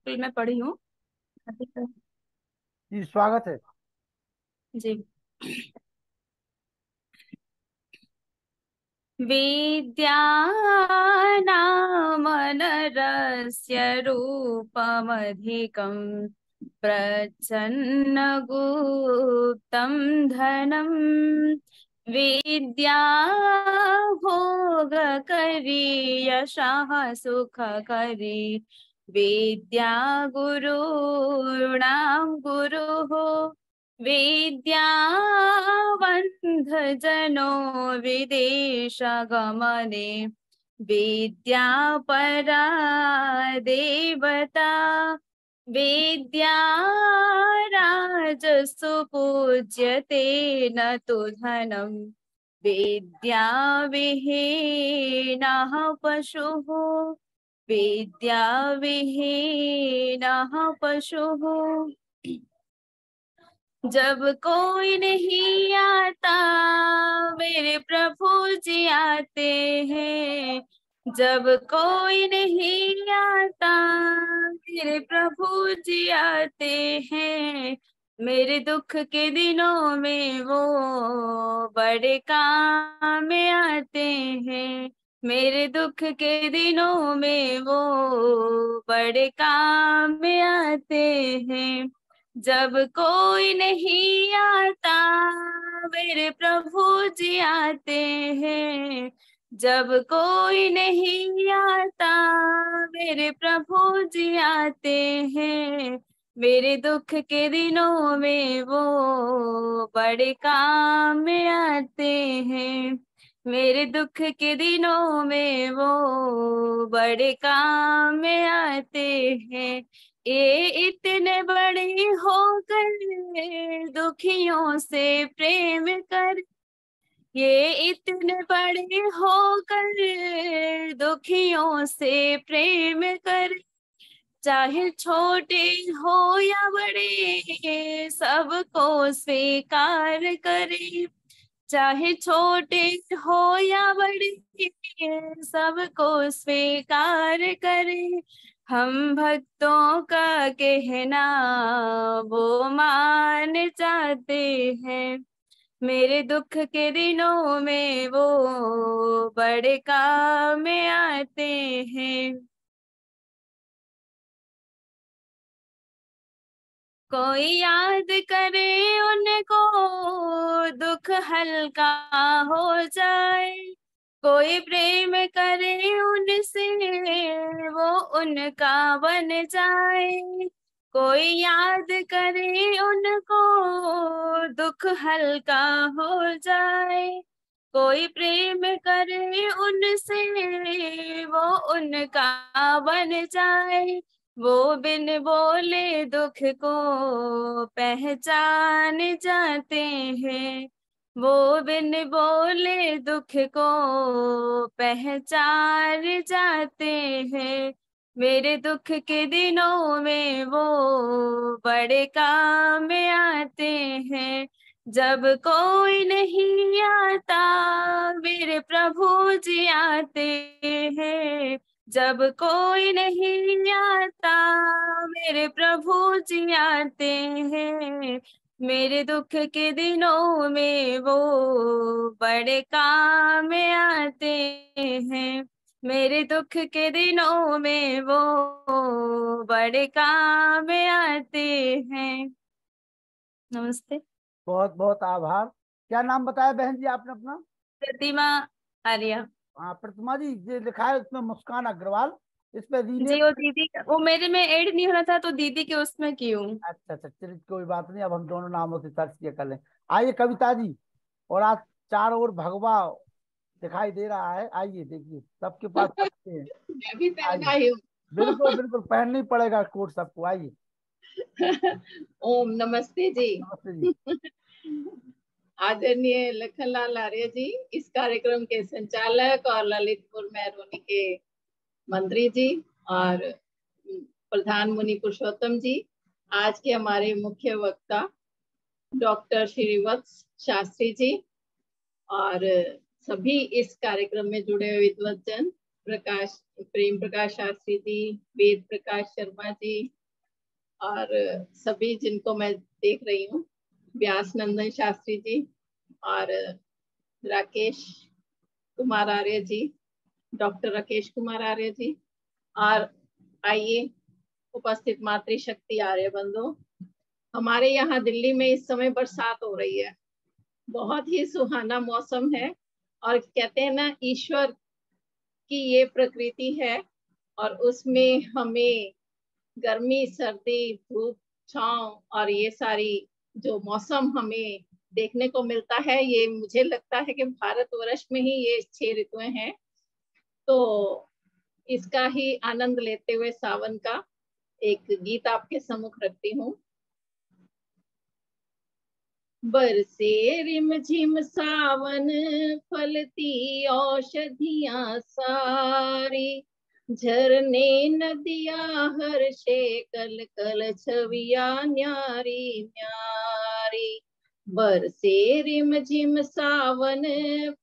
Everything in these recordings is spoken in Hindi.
स्कूल में पढ़ी हूँ अभी तक। जी, स्वागत है। जी। विद्यानामनरस्य रूपमधिकं प्रच्छन्नगुप्तं धनम्। विद्या भोगकरी यशः सुखकरी। विद्या गुरूणां गुरुः। विद्यावन्धजनो विदेशगमने। विद्या परा देवता। विद्या राजसु पूज्यते न तु धनम्। विद्या विहीनः पशुः। विद्या विहीनः पशुः। जब कोई नहीं आता मेरे प्रभु जी आते हैं। जब कोई नहीं आता मेरे प्रभु जी आते हैं। मेरे दुख के दिनों में वो बड़े काम में आते हैं। मेरे दुख के दिनों में वो बड़े काम में आते हैं। जब कोई नहीं आता मेरे प्रभु जी आते हैं। जब कोई नहीं आता मेरे प्रभु जी आते हैं। मेरे दुख के दिनों में वो बड़े काम में आते हैं। मेरे दुख के दिनों में वो बड़े काम में आते हैं। ये इतने बड़े होकर दुखियों से प्रेम कर। ये इतने बड़े होकर दुखियों से प्रेम कर। चाहे छोटे हो या बड़े सबको स्वीकार करे। चाहे छोटे हो या बड़े सबको स्वीकार करे। हम भक्तों का कहना वो मान जाते हैं। मेरे दुख के दिनों में वो बड़े काम में आते हैं। कोई याद करे उनको दुख हल्का हो जाए। कोई प्रेम करे उनसे वो उनका बन जाए। कोई याद करे उनको दुख हल्का हो जाए। कोई प्रेम करे उनसे वो उनका बन जाए। वो बिन बोले दुख को पहचान जाते हैं। वो बिन बोले दुख को पहचान जाते हैं। मेरे दुख के दिनों में वो बड़े काम में आते हैं। जब कोई नहीं आता मेरे प्रभु जी आते हैं। जब कोई नहीं आता मेरे प्रभु जी आते हैं। मेरे दुख के दिनों में वो बड़े काम में आते हैं। मेरे दुख के दिनों में वो बड़े काम में आते हैं। नमस्ते। बहुत बहुत आभार। क्या नाम बताया बहन जी आपने अपना? प्रतिमा आर्या। हाँ, प्रतिमा जी, ये लिखा है उसमें मुस्कान अग्रवाल। इस पे जी रीनेम। वो दीदी वो मेरे में ऐड नहीं होना था तो दीदी के उसमें की हूँ। अच्छा अच्छा, चलिए कोई बात नहीं, अब हम दोनों नामों से सर्च किया कर लें। आइए कविता जी। और आज चारों ओर भगवा दिखाई दे रहा है, आइए देखिए सबके पास पत्ते हैं। मैं भी पहना आइए, ही हूँ। बिल्कुल बिल्कुल पहनना ही पड़ेगा कोट सबको। आइए। ओम नमस्ते जी। नमस्ते जी। आदरणीय लखनलाल आर्य जी, इस कार्यक्रम के संचालक और ललितपुर मेहरौनी के मंत्री जी और प्रधान मुनि पुरुषोत्तम जी, आज के हमारे मुख्य वक्ता डॉक्टर श्रीवत्स शास्त्री जी और सभी इस कार्यक्रम में जुड़े हुए विद्वत जन, प्रेम प्रकाश शास्त्री जी, वेद प्रकाश शर्मा जी, और सभी जिनको मैं देख रही हूँ, व्यास नंदन शास्त्री जी और राकेश कुमार आर्य जी, डॉक्टर राकेश कुमार आर्य जी, और आइए उपस्थित मातृशक्ति आर्य बंधु। हमारे यहाँ दिल्ली में इस समय बरसात हो रही है, बहुत ही सुहाना मौसम है, और कहते हैं ना, ईश्वर की ये प्रकृति है, और उसमें हमें गर्मी, सर्दी, धूप, छांव और ये सारी जो मौसम हमें देखने को मिलता है, ये मुझे लगता है कि भारतवर्ष में ही ये 6 ऋतुएं हैं। तो इसका ही आनंद लेते हुए सावन का एक गीत आपके सम्मुख रखती हूँ। बरसे रिमझिम सावन, फलती औषधियां सारी, झरने नदियां हर्षे, कल कल छविया न्यारी न्यारी। बरसे रिमझिम सावन,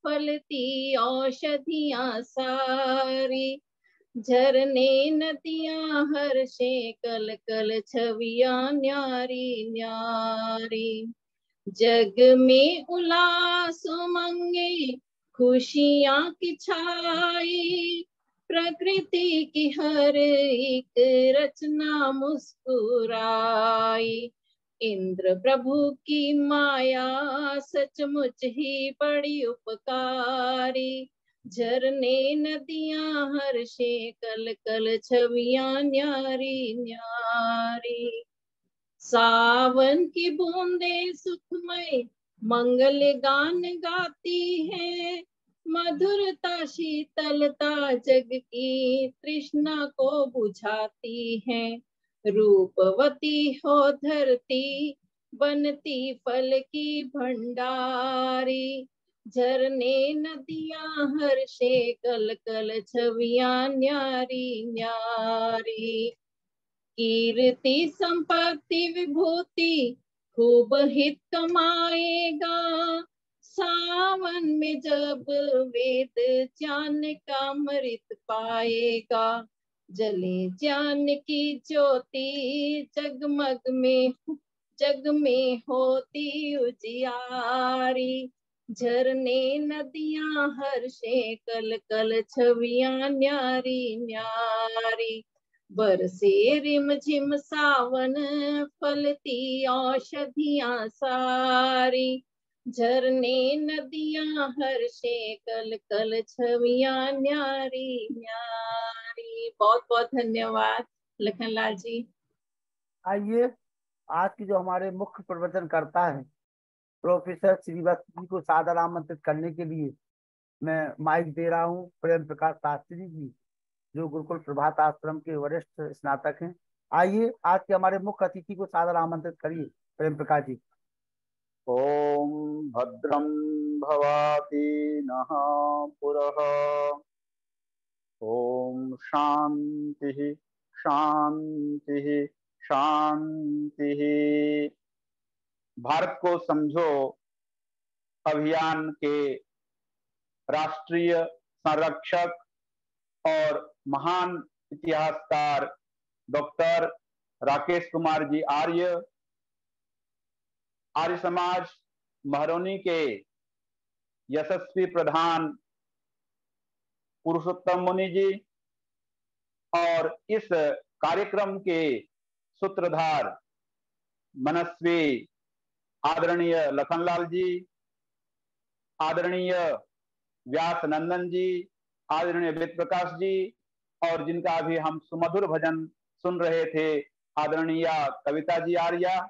फलती औषधियां सारी, झरने नदियां हर्षे, कल कल छविया न्यारी न्यारी। जग में उल्लास उमंगे, खुशियां की छाई, प्रकृति की हर एक रचना मुस्कुराई। इंद्र प्रभु की माया सचमुच ही बड़ी उपकारी, झरने नदियां हर्षे, कल कल छवियां न्यारी न्यारी। सावन की बूंदे सुखमय मंगल गान गाती है, मधुरता शीतलता जग की तृष्णा को बुझाती है। रूपवती हो धरती, बनती फल की भंडारी, झरने नदियां हर्षे, कल कल छवियां न्यारी न्यारी। कीर्ति संपत्ति विभूति खूब हित कमाएगा, सावन में जब वेद ज्ञान का अमृत पाएगा। जले ज्ञान की ज्योति, जग में होती उजियारी, झरने नदियां हर्षे, कल कल छवियां न्यारी न्यारी। बरसे रिमझिम सावन, फलती औषधियां सारी, झरने नदियां हर्षे, कल कल छवियां न्यारी न्यारी। बहुत बहुत धन्यवाद लखनलाल जी। आइए आज की जो हमारे मुख्य प्रवचन करता है प्रोफेसर श्रीवत्स जी को सादर आमंत्रित करने के लिए मैं माइक दे रहा हूँ प्रेम प्रकाश शास्त्री जी, जो गुरुकुल प्रभात आश्रम के वरिष्ठ स्नातक हैं। आइए आज के हमारे मुख्य अतिथि को सादर आमंत्रित करिए प्रेम प्रकाश जी। ओम भद्रं भवाति नः पुरः। ओम शांति शांति शांति। भारत को समझो अभियान के राष्ट्रीय संरक्षक और महान इतिहासकार डॉक्टर राकेश कुमार जी आर्य, आर्य समाज महरौनी के यशस्वी प्रधान पुरुषोत्तम मुनि जी, और इस कार्यक्रम के सूत्रधार मनस्वी आदरणीय लखनलाल जी, आदरणीय व्यास नंदन जी, आदरणीय वेद प्रकाश जी, और जिनका अभी हम सुमधुर भजन सुन रहे थे आदरणीय कविता जी आर्या।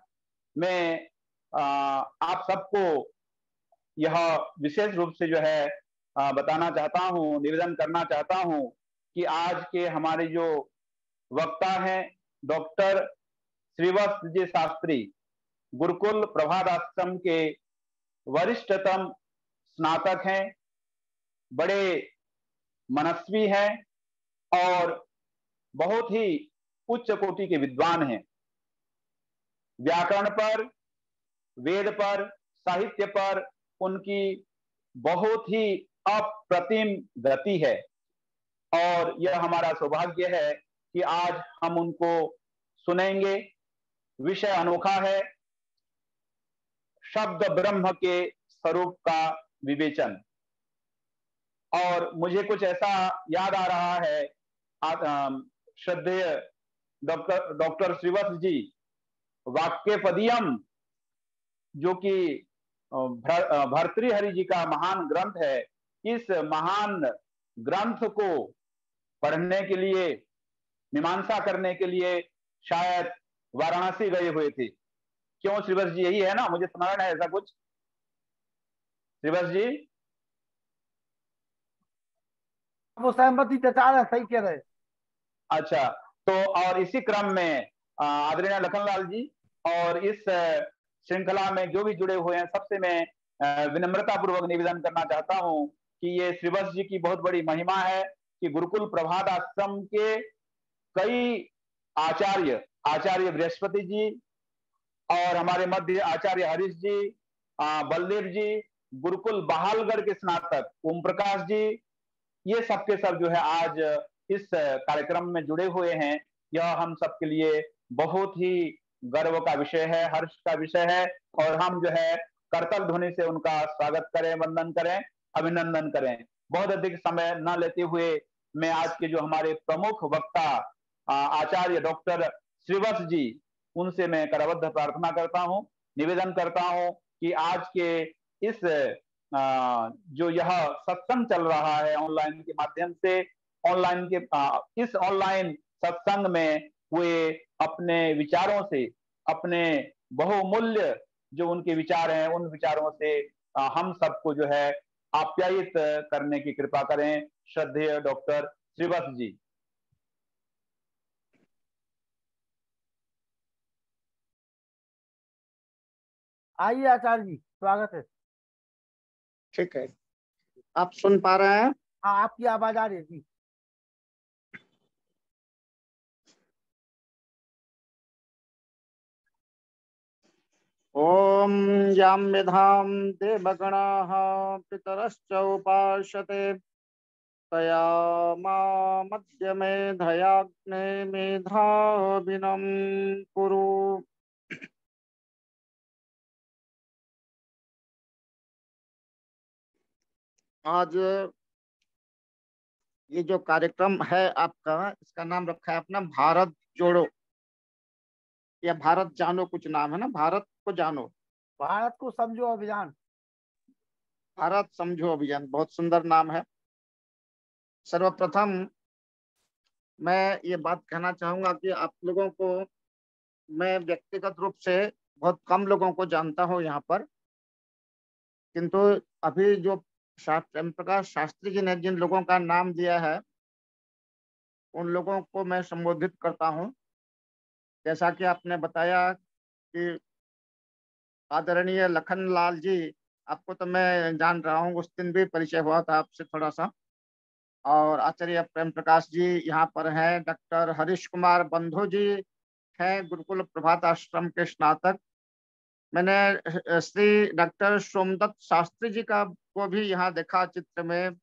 मैं आप सबको यह विशेष रूप से जो है बताना चाहता हूं, निवेदन करना चाहता हूं कि आज के हमारे जो वक्ता हैं डॉक्टर श्रीवत्स जी शास्त्री, गुरुकुल प्रभात आश्रम के वरिष्ठतम स्नातक हैं, बड़े मनस्वी हैं और बहुत ही उच्च कोटि के विद्वान हैं। व्याकरण पर, वेद पर, साहित्य पर उनकी बहुत ही अप्रतिम गति है। और यह हमारा सौभाग्य है कि आज हम उनको सुनेंगे। विषय अनोखा है, शब्द ब्रह्म के स्वरूप का विवेचन। और मुझे कुछ ऐसा याद आ रहा है, श्रद्धेय डॉक्टर श्रीवत्स जी, वाक्य पदियम जो कि भर्तृहरि जी का महान ग्रंथ है, इस महान ग्रंथ को पढ़ने के लिए, मीमांसा करने के लिए शायद वाराणसी गए हुए थे। क्यों श्रीवत्स जी, यही है ना? मुझे स्मरण है ऐसा कुछ। श्रीवत्स जी, वो सहमति जता रहे, सही कह रहे। अच्छा, तो और इसी क्रम में आदरणीय लखनलाल जी और इस श्रृंखला में जो भी जुड़े हुए हैं, सबसे मैं विनम्रता पूर्वक निवेदन करना चाहता हूं कि ये श्रीवत्स जी की बहुत बड़ी महिमा है कि गुरुकुल प्रभात आश्रम के कई आचार्य बृहस्पति जी और हमारे मध्य आचार्य हरीश जी, बलदेव जी, गुरुकुल बहालगढ़ के स्नातक ओम प्रकाश जी, ये सबके सब जो है आज इस कार्यक्रम में जुड़े हुए हैं। यह हम सबके लिए बहुत ही गर्व का विषय है, हर्ष का विषय है, और हम जो है करतल ध्वनि से उनका स्वागत करें, वंदन करें, अभिनंदन करें। बहुत अधिक समय न लेते हुए मैं आज के जो हमारे प्रमुख वक्ता आचार्य डॉक्टर श्रीवत्स जी, उनसे मैं करबद्ध प्रार्थना करता हूं, निवेदन करता हूं कि आज के इस जो यह सत्संग चल रहा है ऑनलाइन के माध्यम से, इस ऑनलाइन सत्संग में वे अपने विचारों से, अपने बहुमूल्य जो उनके विचार हैं, उन विचारों से हम सबको जो है आप्यायित करने की कृपा करें। श्रद्धेय डॉक्टर श्रीवत्स जी। आइए आचार्य जी, स्वागत है। ठीक है, आप सुन पा रहे हैं? हाँ, आपकी आवाज आ रही है जी। ओम याम विधाम देवगणाः पितरश्च उपासते तया मध्य में धयाग्ने मेधाविनं कुरु। आज ये जो कार्यक्रम है आपका, इसका नाम रखा है अपना भारत जोड़ो या भारत जानो, कुछ नाम है ना, भारत को जानो, भारत को समझो अभियान। भारत समझो अभियान, बहुत सुंदर नाम है। सर्वप्रथम मैं ये बात कहना चाहूंगा कि आप लोगों को मैं व्यक्तिगत रूप से बहुत कम लोगों को जानता हूँ यहाँ पर, किंतु अभी जो प्रेम प्रकाश शास्त्री जी ने जिन लोगों का नाम दिया है, उन लोगों को मैं संबोधित करता हूँ। जैसा कि आपने बताया कि आदरणीय लखनलाल जी, आपको तो मैं जान रहा हूँ, उस दिन भी परिचय हुआ था आपसे थोड़ा सा। और आचार्य प्रेम प्रकाश जी यहाँ पर हैं, डॉक्टर हरीश कुमार बंधु जी हैं, गुरुकुल प्रभात आश्रम के स्नातक। मैंने श्री डॉक्टर सोमदत्त शास्त्री जी का को भी यहाँ देखा चित्र में,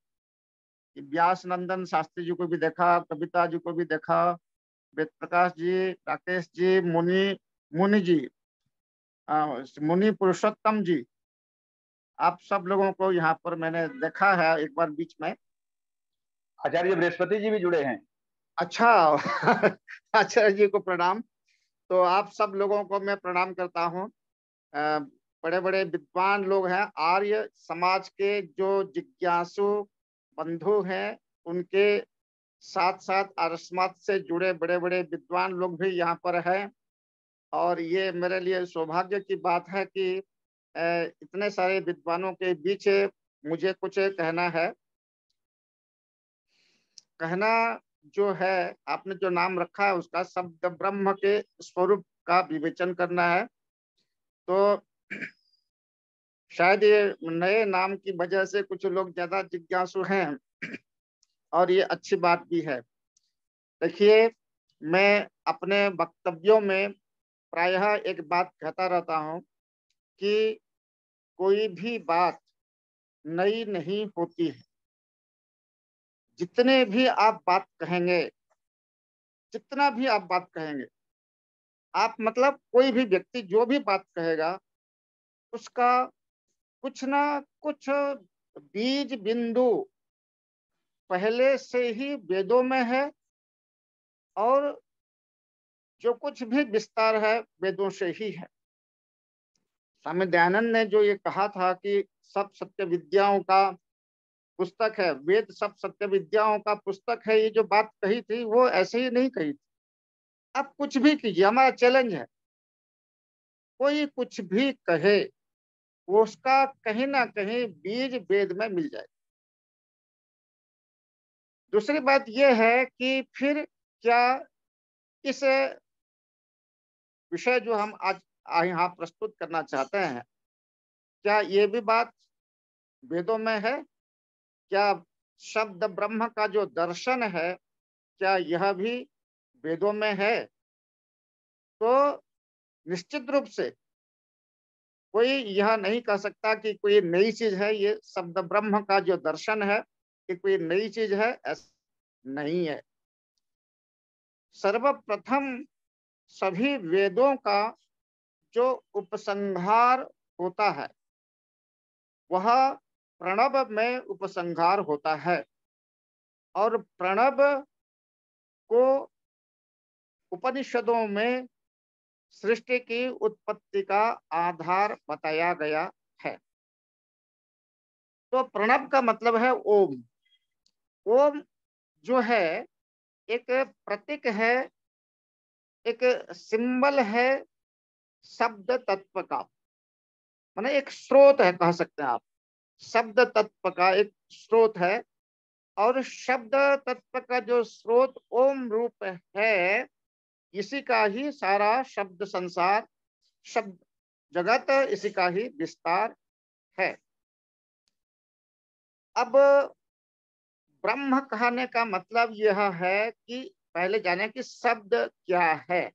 व्यास नंदन शास्त्री जी को भी देखा, कविता जी को भी देखा, वेद प्रकाश जी, राकेश जी, मुनि जी, मुनि पुरुषोत्तम जी, आप सब लोगों को यहाँ पर मैंने देखा है एक बार बीच में। आचार्य बृहस्पति जी भी जुड़े हैं। अच्छा आचार्य जी को प्रणाम। तो आप सब लोगों को मैं प्रणाम करता हूँ। बड़े बड़े विद्वान लोग हैं, आर्य समाज के जो जिज्ञासु बंधु हैं, उनके साथ साथ आर्य समाज से जुड़े बड़े बड़े विद्वान लोग भी यहाँ पर हैं। और ये मेरे लिए सौभाग्य की बात है कि इतने सारे विद्वानों के बीच मुझे कुछ कहना है। कहना जो है, आपने जो नाम रखा है उसका शब्द ब्रह्म के स्वरूप का विवेचन करना है। तो शायद ये नए नाम की वजह से कुछ लोग ज्यादा जिज्ञासु हैं, और ये अच्छी बात भी है। देखिए, मैं अपने वक्तव्यों में प्रायः एक बात कहता रहता हूँ कि कोई भी बात नई नहीं होती है। जितने भी आप बात कहेंगे, जितना भी आप बात कहेंगे, आप मतलब कोई भी व्यक्ति जो भी बात कहेगा उसका कुछ ना कुछ बीज बिंदु पहले से ही वेदों में है, और जो कुछ भी विस्तार है वेदों से ही है। स्वामी दयानंद ने जो ये कहा था कि सब सत्य विद्याओं का पुस्तक है, वेद सब सत्य विद्याओं का पुस्तक है, ये जो बात कही थी वो ऐसे ही नहीं कही थी। आप कुछ भी कीजिए, हमारा चैलेंज है, कोई कुछ भी कहे वो उसका कहीं ना कहीं बीज वेद में मिल जाए। दूसरी बात यह है कि फिर क्या इस विषय जो हम आज यहाँ प्रस्तुत करना चाहते हैं, क्या ये भी बात वेदों में है? क्या शब्द ब्रह्म का जो दर्शन है, क्या यह भी वेदों में है? तो निश्चित रूप से कोई यह नहीं कह सकता कि कोई नई चीज है। ये शब्द ब्रह्म का जो दर्शन है कि कोई नई चीज है, ऐसा नहीं है। सर्वप्रथम सभी वेदों का जो उपसंहार होता है वह प्रणव में उपसंहार होता है, और प्रणव को उपनिषदों में सृष्टि की उत्पत्ति का आधार बताया गया है। तो प्रणव का मतलब है ओम। ओम जो है एक प्रतीक है, एक सिंबल है शब्द तत्व का, माने एक स्रोत है, कह सकते हैं आप। शब्द तत्व का एक स्रोत है, और शब्द तत्व का जो स्रोत ओम रूप है, इसी का ही सारा शब्द संसार, शब्द जगत, इसी का ही विस्तार है। अब ब्रह्म कहने का मतलब यह है कि पहले जाने कि शब्द क्या है।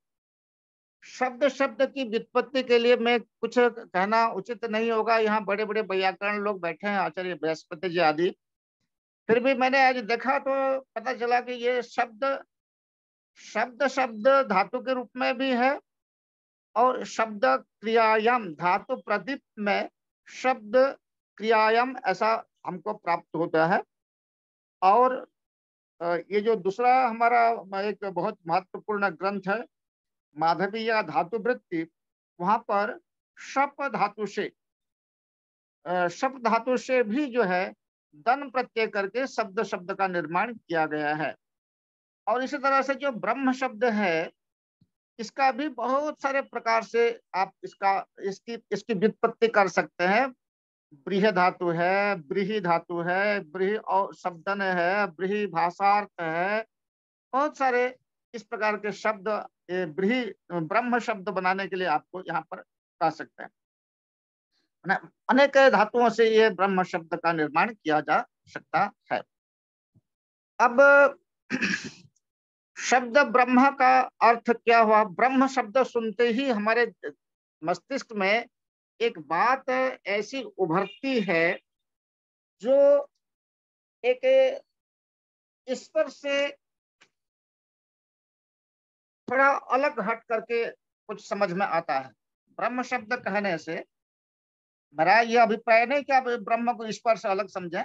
शब्द शब्द की व्युत्पत्ति के लिए मैं कुछ कहना उचित नहीं होगा, यहाँ बड़े बड़े व्याकरण लोग बैठे हैं, आचार्य बृहस्पति जी आदि। फिर भी मैंने आज देखा तो पता चला कि ये शब्द शब्द शब्द धातु के रूप में भी है, और शब्द क्रियायाम धातु प्रदीप में शब्द क्रियायाम ऐसा हमको प्राप्त होता है। और ये जो दूसरा हमारा एक बहुत महत्वपूर्ण ग्रंथ है माधवीय धातु वृत्ति, वहां पर शप धातु से शप धातु से भी जो है दन प्रत्यय करके शब्द शब्द का निर्माण किया गया है। और इसी तरह से जो ब्रह्म शब्द है, इसका भी बहुत सारे प्रकार से आप इसकी व्युत्पत्ति कर सकते हैं। ब्रीह धातु है, ब्रीही धातु है, ब्रीही और शब्दन है, ब्रीही भाषार्थ है, बहुत सारे इस प्रकार के शब्द ब्रीही ब्रह्म शब्द बनाने के लिए आपको यहाँ पर कह सकते हैं। अनेक धातुओं से ये ब्रह्म शब्द का निर्माण किया जा सकता है। अब शब्द ब्रह्म का अर्थ क्या हुआ? ब्रह्म शब्द सुनते ही हमारे मस्तिष्क में एक बात ऐसी उभरती है जो एक ईश्वर से थोड़ा अलग हट करके कुछ समझ में आता है। ब्रह्म शब्द कहने से मेरा यह अभिप्राय नहीं कि आप ब्रह्म को ईश्वर से अलग समझें।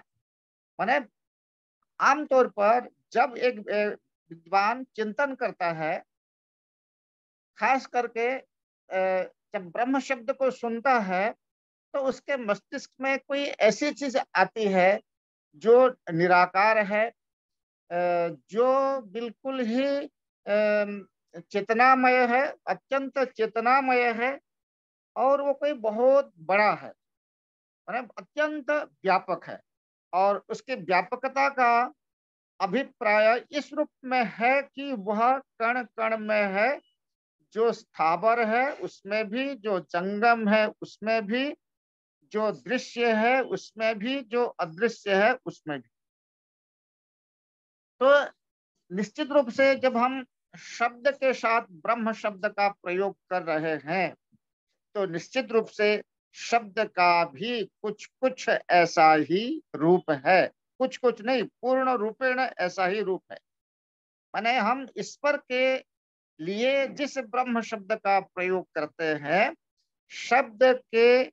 माने आमतौर पर जब एक विद्वान चिंतन करता है, खास करके जब ब्रह्म शब्द को सुनता है, तो उसके मस्तिष्क में कोई ऐसी चीज आती है जो निराकार है, जो बिल्कुल ही चेतनामय है, अत्यंत चेतनामय है, और वो कोई बहुत बड़ा है, मतलब अत्यंत व्यापक है। और उसकी व्यापकता का अभिप्राय इस रूप में है कि वह कण कण में है, जो स्थावर है उसमें भी, जो जंगम है उसमें भी, जो दृश्य है उसमें भी, जो अदृश्य है उसमें भी। तो निश्चित रूप से जब हम शब्द के साथ ब्रह्म शब्द का प्रयोग कर रहे हैं, तो निश्चित रूप से शब्द का भी कुछ कुछ ऐसा ही रूप है। कुछ कुछ नहीं, पूर्ण रूपेण ऐसा ही रूप है। माने हम ईश्वर के लिए जिस ब्रह्म शब्द का प्रयोग करते हैं, शब्द के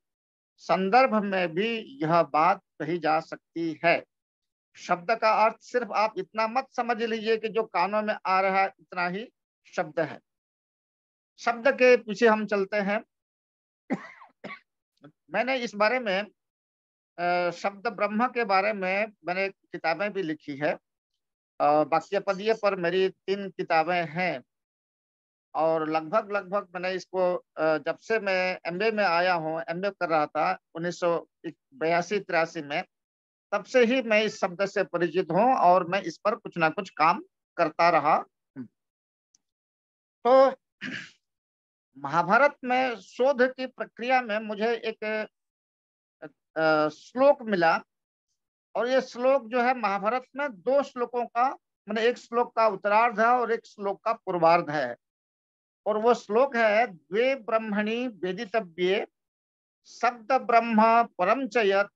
संदर्भ में भी यह बात कही जा सकती है। शब्द का अर्थ सिर्फ आप इतना मत समझ लीजिए कि जो कानों में आ रहा है इतना ही शब्द है। शब्द के पीछे हम चलते हैं। मैंने इस बारे में शब्द ब्रह्म के बारे में मैंने किताबें भी लिखी है। वाक्यपदीय पर मेरी 3 किताबें हैं और लगभग लगभग मैंने इसको जब से मैं एमए में आया हूँ, एमए कर रहा था 1982-83 में, तब से ही मैं इस शब्द से परिचित हूँ और मैं इस पर कुछ ना कुछ काम करता रहा। तो महाभारत में शोध की प्रक्रिया में मुझे एक श्लोक मिला और ये श्लोक जो है महाभारत में 2 श्लोकों का, मैंने एक श्लोक का उत्तरार्ध है और एक श्लोक का पूर्वार्ध है। और वो श्लोक है, द्वे ब्रह्मणि वेदितव्ये शब्द ब्रह्म परम च यत्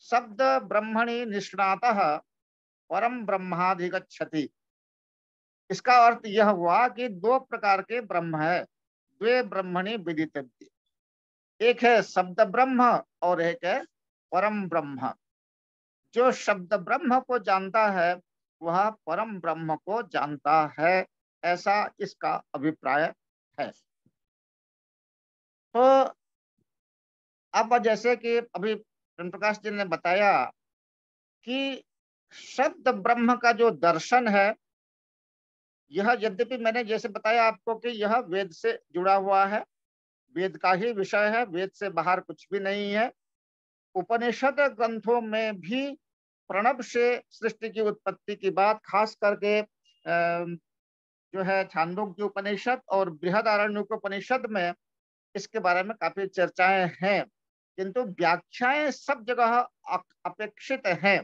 शब्द ब्रह्मणि निष्णातः परम ब्रह्माधिगच्छति। इसका अर्थ यह हुआ कि 2 प्रकार के ब्रह्म है, द्वे ब्रह्मणि वेदितव्ये, एक है शब्द ब्रह्म और एक है परम ब्रह्म। जो शब्द ब्रह्म को जानता है वह परम ब्रह्म को जानता है, ऐसा इसका अभिप्राय है। तो अब जैसे कि अभी प्रेम प्रकाश जी ने बताया कि शब्द ब्रह्म का जो दर्शन है, यह यद्यपि मैंने जैसे बताया आपको कि यह वेद से जुड़ा हुआ है, वेद का ही विषय है, वेद से बाहर कुछ भी नहीं है। उपनिषद ग्रंथों में भी प्रणव से सृष्टि की उत्पत्ति की बात, खास करके जो है छांदोग्य उपनिषद और बृहदारण्यक उपनिषद में इसके बारे में काफी चर्चाएं हैं, किंतु व्याख्याएं सब जगह अपेक्षित हैं।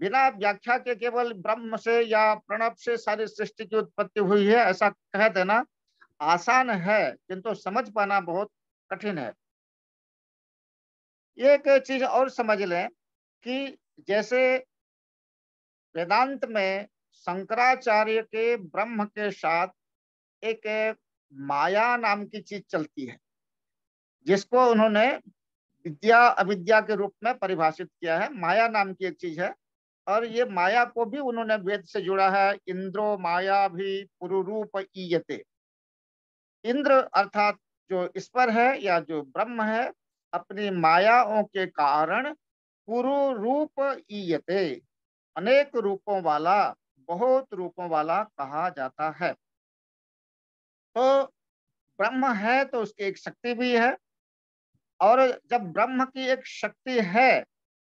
बिना व्याख्या के केवल ब्रह्म से या प्रणव से सारी सृष्टि की उत्पत्ति हुई है ऐसा कह देना आसान है, किंतु समझ पाना बहुत कठिन है। एक चीज और समझ लें कि जैसे वेदांत में शंकराचार्य के ब्रह्म के साथ एक माया नाम की चीज चलती है, जिसको उन्होंने विद्या अविद्या के रूप में परिभाषित किया है। माया नाम की एक चीज है और ये माया को भी उन्होंने वेद से जुड़ा है। इंद्रो माया भी पुरुरूप ईयते। इंद्र अर्थात जो ईश्वर है या जो ब्रह्म है, अपनी मायाओं के कारण पुरुरूप ईयते, अनेक रूपों वाला, बहुत रूपों वाला कहा जाता है। तो ब्रह्म है तो उसकी एक शक्ति भी है, और जब ब्रह्म की एक शक्ति है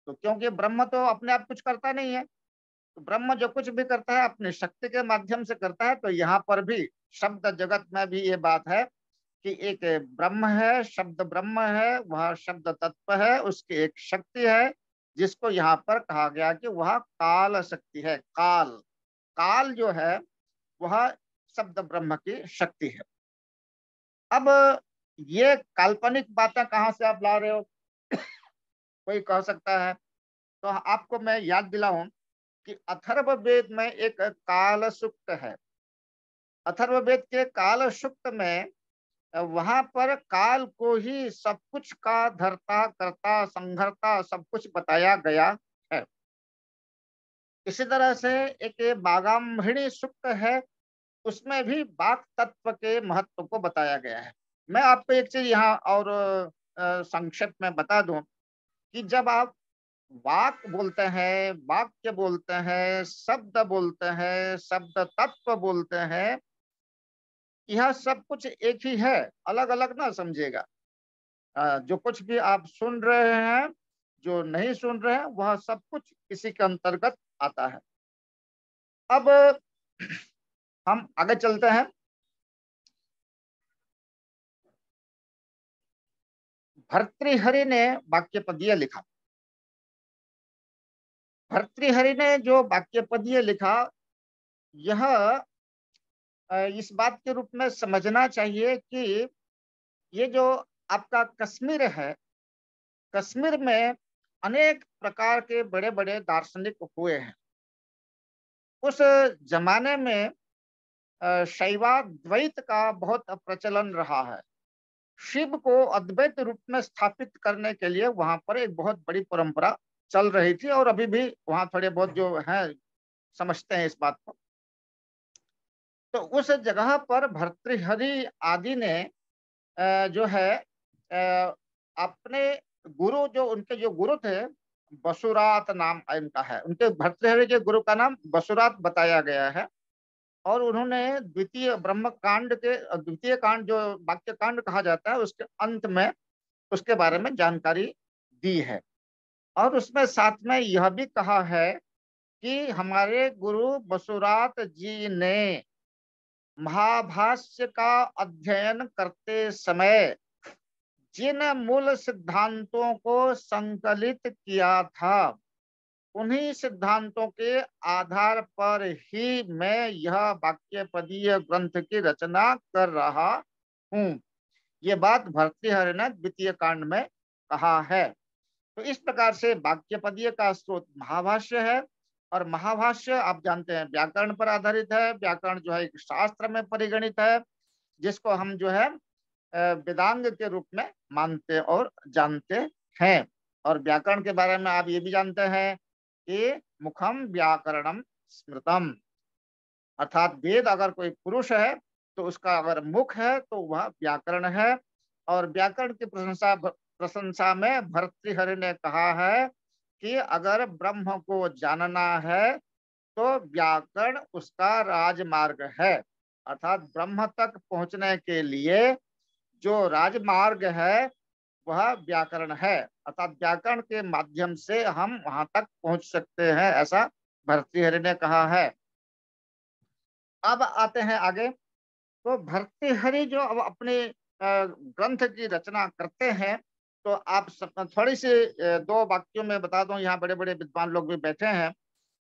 तो क्योंकि ब्रह्म तो अपने आप कुछ करता नहीं है, तो ब्रह्म जो कुछ भी करता है अपनी शक्ति के माध्यम से करता है। तो यहाँ पर भी शब्द जगत में भी ये बात है कि एक ब्रह्म है, शब्द ब्रह्म है, वह शब्द तत्व है, उसकी एक शक्ति है जिसको यहाँ पर कहा गया कि वह काल शक्ति है। काल, काल जो है वह शब्द ब्रह्म की शक्ति है। अब ये काल्पनिक बातें कहाँ से आप ला रहे हो कोई कह सकता है, तो आपको मैं याद दिलाऊं कि अथर्ववेद में एक काल सूक्त है। अथर्ववेद के काल सूक्त में वहां पर काल को ही सब कुछ का धरता करता संघरता सब कुछ बताया गया है। इसी तरह से एक बागाम्भणी सूक्त है, उसमें भी वाक तत्व के महत्व को बताया गया है। मैं आपको एक चीज यहाँ और संक्षेप में बता दूं कि जब आप वाक बोलते हैं, वाक्य बोलते हैं, शब्द बोलते हैं, शब्द तत्व बोलते हैं, यह सब कुछ एक ही है, अलग अलग ना समझिएगा। जो कुछ भी आप सुन रहे हैं, जो नहीं सुन रहे हैं, वह सब कुछ इसी के अंतर्गत आता है। अब हम आगे चलते हैं। भर्तृहरि ने वाक्यपदीय लिखा। भर्तृहरि ने जो वाक्यपदीय लिखा, यह इस बात के रूप में समझना चाहिए कि ये जो आपका कश्मीर है, कश्मीर में अनेक प्रकार के बड़े बड़े दार्शनिक हुए हैं। उस जमाने में शैवाद्वैत का बहुत प्रचलन रहा है। शिव को अद्वैत रूप में स्थापित करने के लिए वहां पर एक बहुत बड़ी परंपरा चल रही थी, और अभी भी वहां थोड़े बहुत जो हैं समझते हैं इस बात को। तो उस जगह पर भर्तृहरि आदि ने जो है अपने गुरु, जो उनके जो गुरु थे, बसुरात नाम इनका है, उनके भर्तृहरि के गुरु का नाम बसुरात बताया गया है। और उन्होंने द्वितीय ब्रह्म कांड के द्वितीय कांड जो वाक्य कांड कहा जाता है उसके अंत में उसके बारे में जानकारी दी है। और उसमें साथ में यह भी कहा है कि हमारे गुरु बसुरात जी ने महाभाष्य का अध्ययन करते समय जिन मूल सिद्धांतों को संकलित किया था, उन्हीं सिद्धांतों के आधार पर ही मैं यह वाक्यपदीय ग्रंथ की रचना कर रहा हूँ। ये बात भर्तृहरि ने द्वितीय कांड में कहा है। तो इस प्रकार से वाक्यपदीय का स्रोत महाभाष्य है, और महाभाष्य आप जानते हैं व्याकरण पर आधारित है। व्याकरण जो है एक शास्त्र में परिगणित है, जिसको हम जो है वेदांग के रूप में मानते और जानते हैं। और व्याकरण के बारे में आप ये भी जानते हैं कि मुखम व्याकरणम स्मृतम, अर्थात वेद अगर कोई पुरुष है तो उसका अगर मुख है तो वह व्याकरण है। और व्याकरण की प्रशंसा में भर्तृहरि ने कहा है कि अगर ब्रह्म को जानना है तो व्याकरण उसका राजमार्ग है। अर्थात ब्रह्म तक पहुंचने के लिए जो राजमार्ग है वह व्याकरण है। अर्थात व्याकरण के माध्यम से हम वहां तक पहुंच सकते हैं, ऐसा भर्तृहरि ने कहा है। अब आते हैं आगे। तो भर्तृहरि जो अब अपने ग्रंथ की रचना करते हैं, तो आप थोड़ी सी 2 वाक्यों में बता दूं, यहाँ बड़े बड़े विद्वान लोग भी बैठे हैं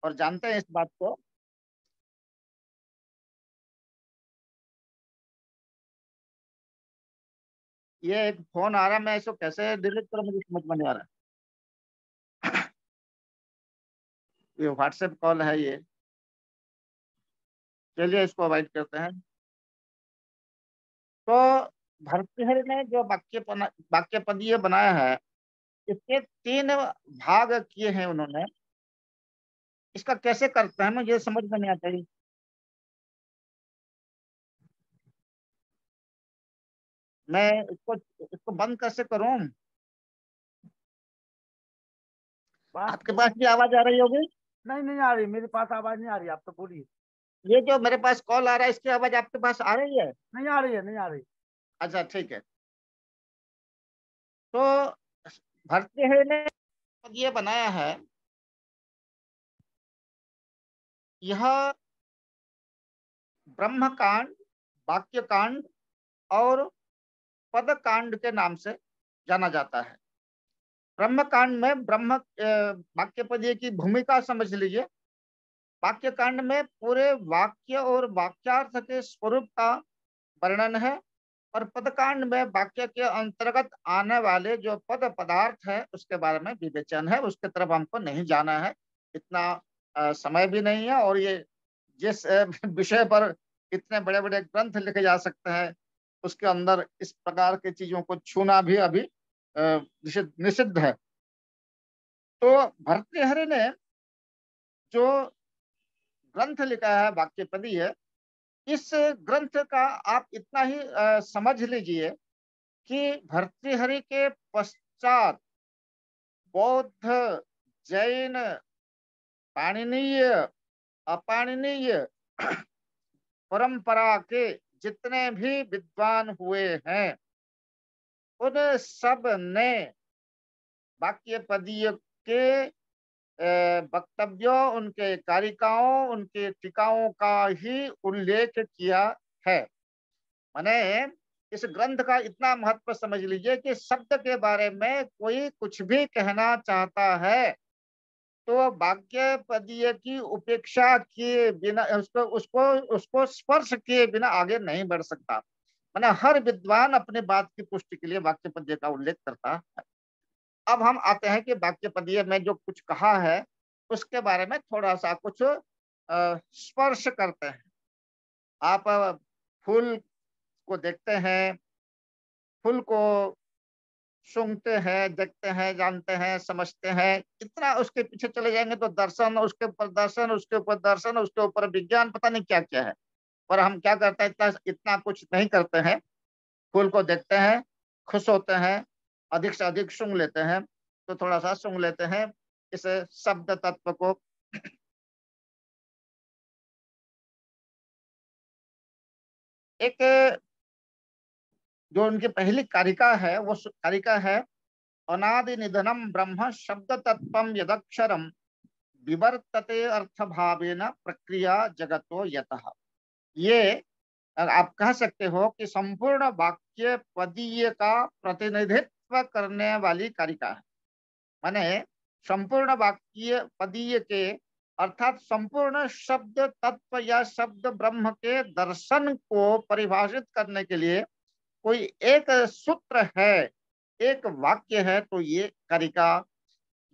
और जानते हैं इस बात को। ये एक फोन आ रहा है, मैं इसको कैसे डिलीट करूं मुझे समझ में नहीं आ रहा। ये व्हाट्सएप कॉल है ये, चलिए इसको अवॉइड करते हैं। तो भर्तृहरि ने जो वाक्यपदीय बनाया है, इसके 3 भाग किए हैं उन्होंने। इसका कैसे करते हैं मुझे समझ में नहीं आता। मैं इसको बंद कैसे करूं? आपके पास भी आवाज आ रही होगी? नहीं नहीं आ रही, मेरे पास आवाज नहीं आ रही, आप तो बोलिए। ये जो मेरे पास कॉल आ रहा है इसकी आवाज आपके पास आ रही है? नहीं आ रही है, नहीं आ रही। अच्छा ठीक है। तो भर्तृहरि ने ये बनाया है, यह ब्रह्म कांड, वाक्य कांड और पद कांड के नाम से जाना जाता है। ब्रह्म कांड में ब्रह्म वाक्यपदीय की भूमिका समझ लीजिए। वाक्य कांड में पूरे वाक्य और वाक्यार्थ के स्वरूप का वर्णन है, और पदकांड में वाक्य के अंतर्गत आने वाले जो पद पदार्थ है उसके बारे में विवेचन है। उसके तरफ हमको नहीं जाना है, इतना समय भी नहीं है। और ये जिस विषय पर इतने बड़े बड़े ग्रंथ लिखे जा सकते हैं, उसके अंदर इस प्रकार की चीजों को छूना भी अभी निषिद्ध है। तो भर्तृहरि ने जो ग्रंथ लिखा है वाक्यपदीय, इस ग्रंथ का आप इतना ही समझ लीजिए कि भर्तृहरि के पश्चात बौद्ध, जैन, पाणिनीय, अपाणिनीय परंपरा के जितने भी विद्वान हुए हैं, उन सब ने वाक्यपदीय के वक्तव्यों, उनके कारिकाओं, उनके टीकाओं का ही उल्लेख किया है। माने इस ग्रंथ का इतना महत्व समझ लीजिए कि शब्द के बारे में कोई कुछ भी कहना चाहता है तो वाक्यपदीय की उपेक्षा किए बिना, उसको उसको उसको स्पर्श किए बिना आगे नहीं बढ़ सकता। माने हर विद्वान अपने बात की पुष्टि के लिए वाक्यपदीय का उल्लेख करता है। अब हम आते हैं कि वाक्यपदीय में जो कुछ कहा है उसके बारे में थोड़ा सा कुछ स्पर्श करते हैं। आप फूल को देखते हैं, फूल को सूंघते हैं, देखते हैं, जानते हैं, समझते हैं, इतना उसके पीछे चले जाएंगे तो दर्शन, उसके ऊपर दर्शन, उसके ऊपर दर्शन, उसके ऊपर विज्ञान, पता नहीं क्या क्या है। पर हम क्या करते हैं, इतना इतना कुछ नहीं करते हैं। फूल को देखते हैं, खुश होते हैं, अधिक से अधिक सूंघ लेते हैं, तो थोड़ा सा सूंघ लेते हैं इस शब्द तत्व को। एक जो उनकी पहली कारिका है वो कारिका है, अनादि निधनम ब्रह्म शब्द तत्वम यदक्षरम विवर्तते अर्थ भावेन प्रक्रिया जगतो यतः। ये आप कह सकते हो कि संपूर्ण वाक्य पदीय का प्रतिनिधित्व करने वाली कारिका है। माने संपूर्ण वाक्य पदीय के अर्थात संपूर्ण शब्द तत्व या शब्द ब्रह्म के दर्शन को परिभाषित करने के लिए कोई एक सूत्र है, एक वाक्य है, तो ये कारिका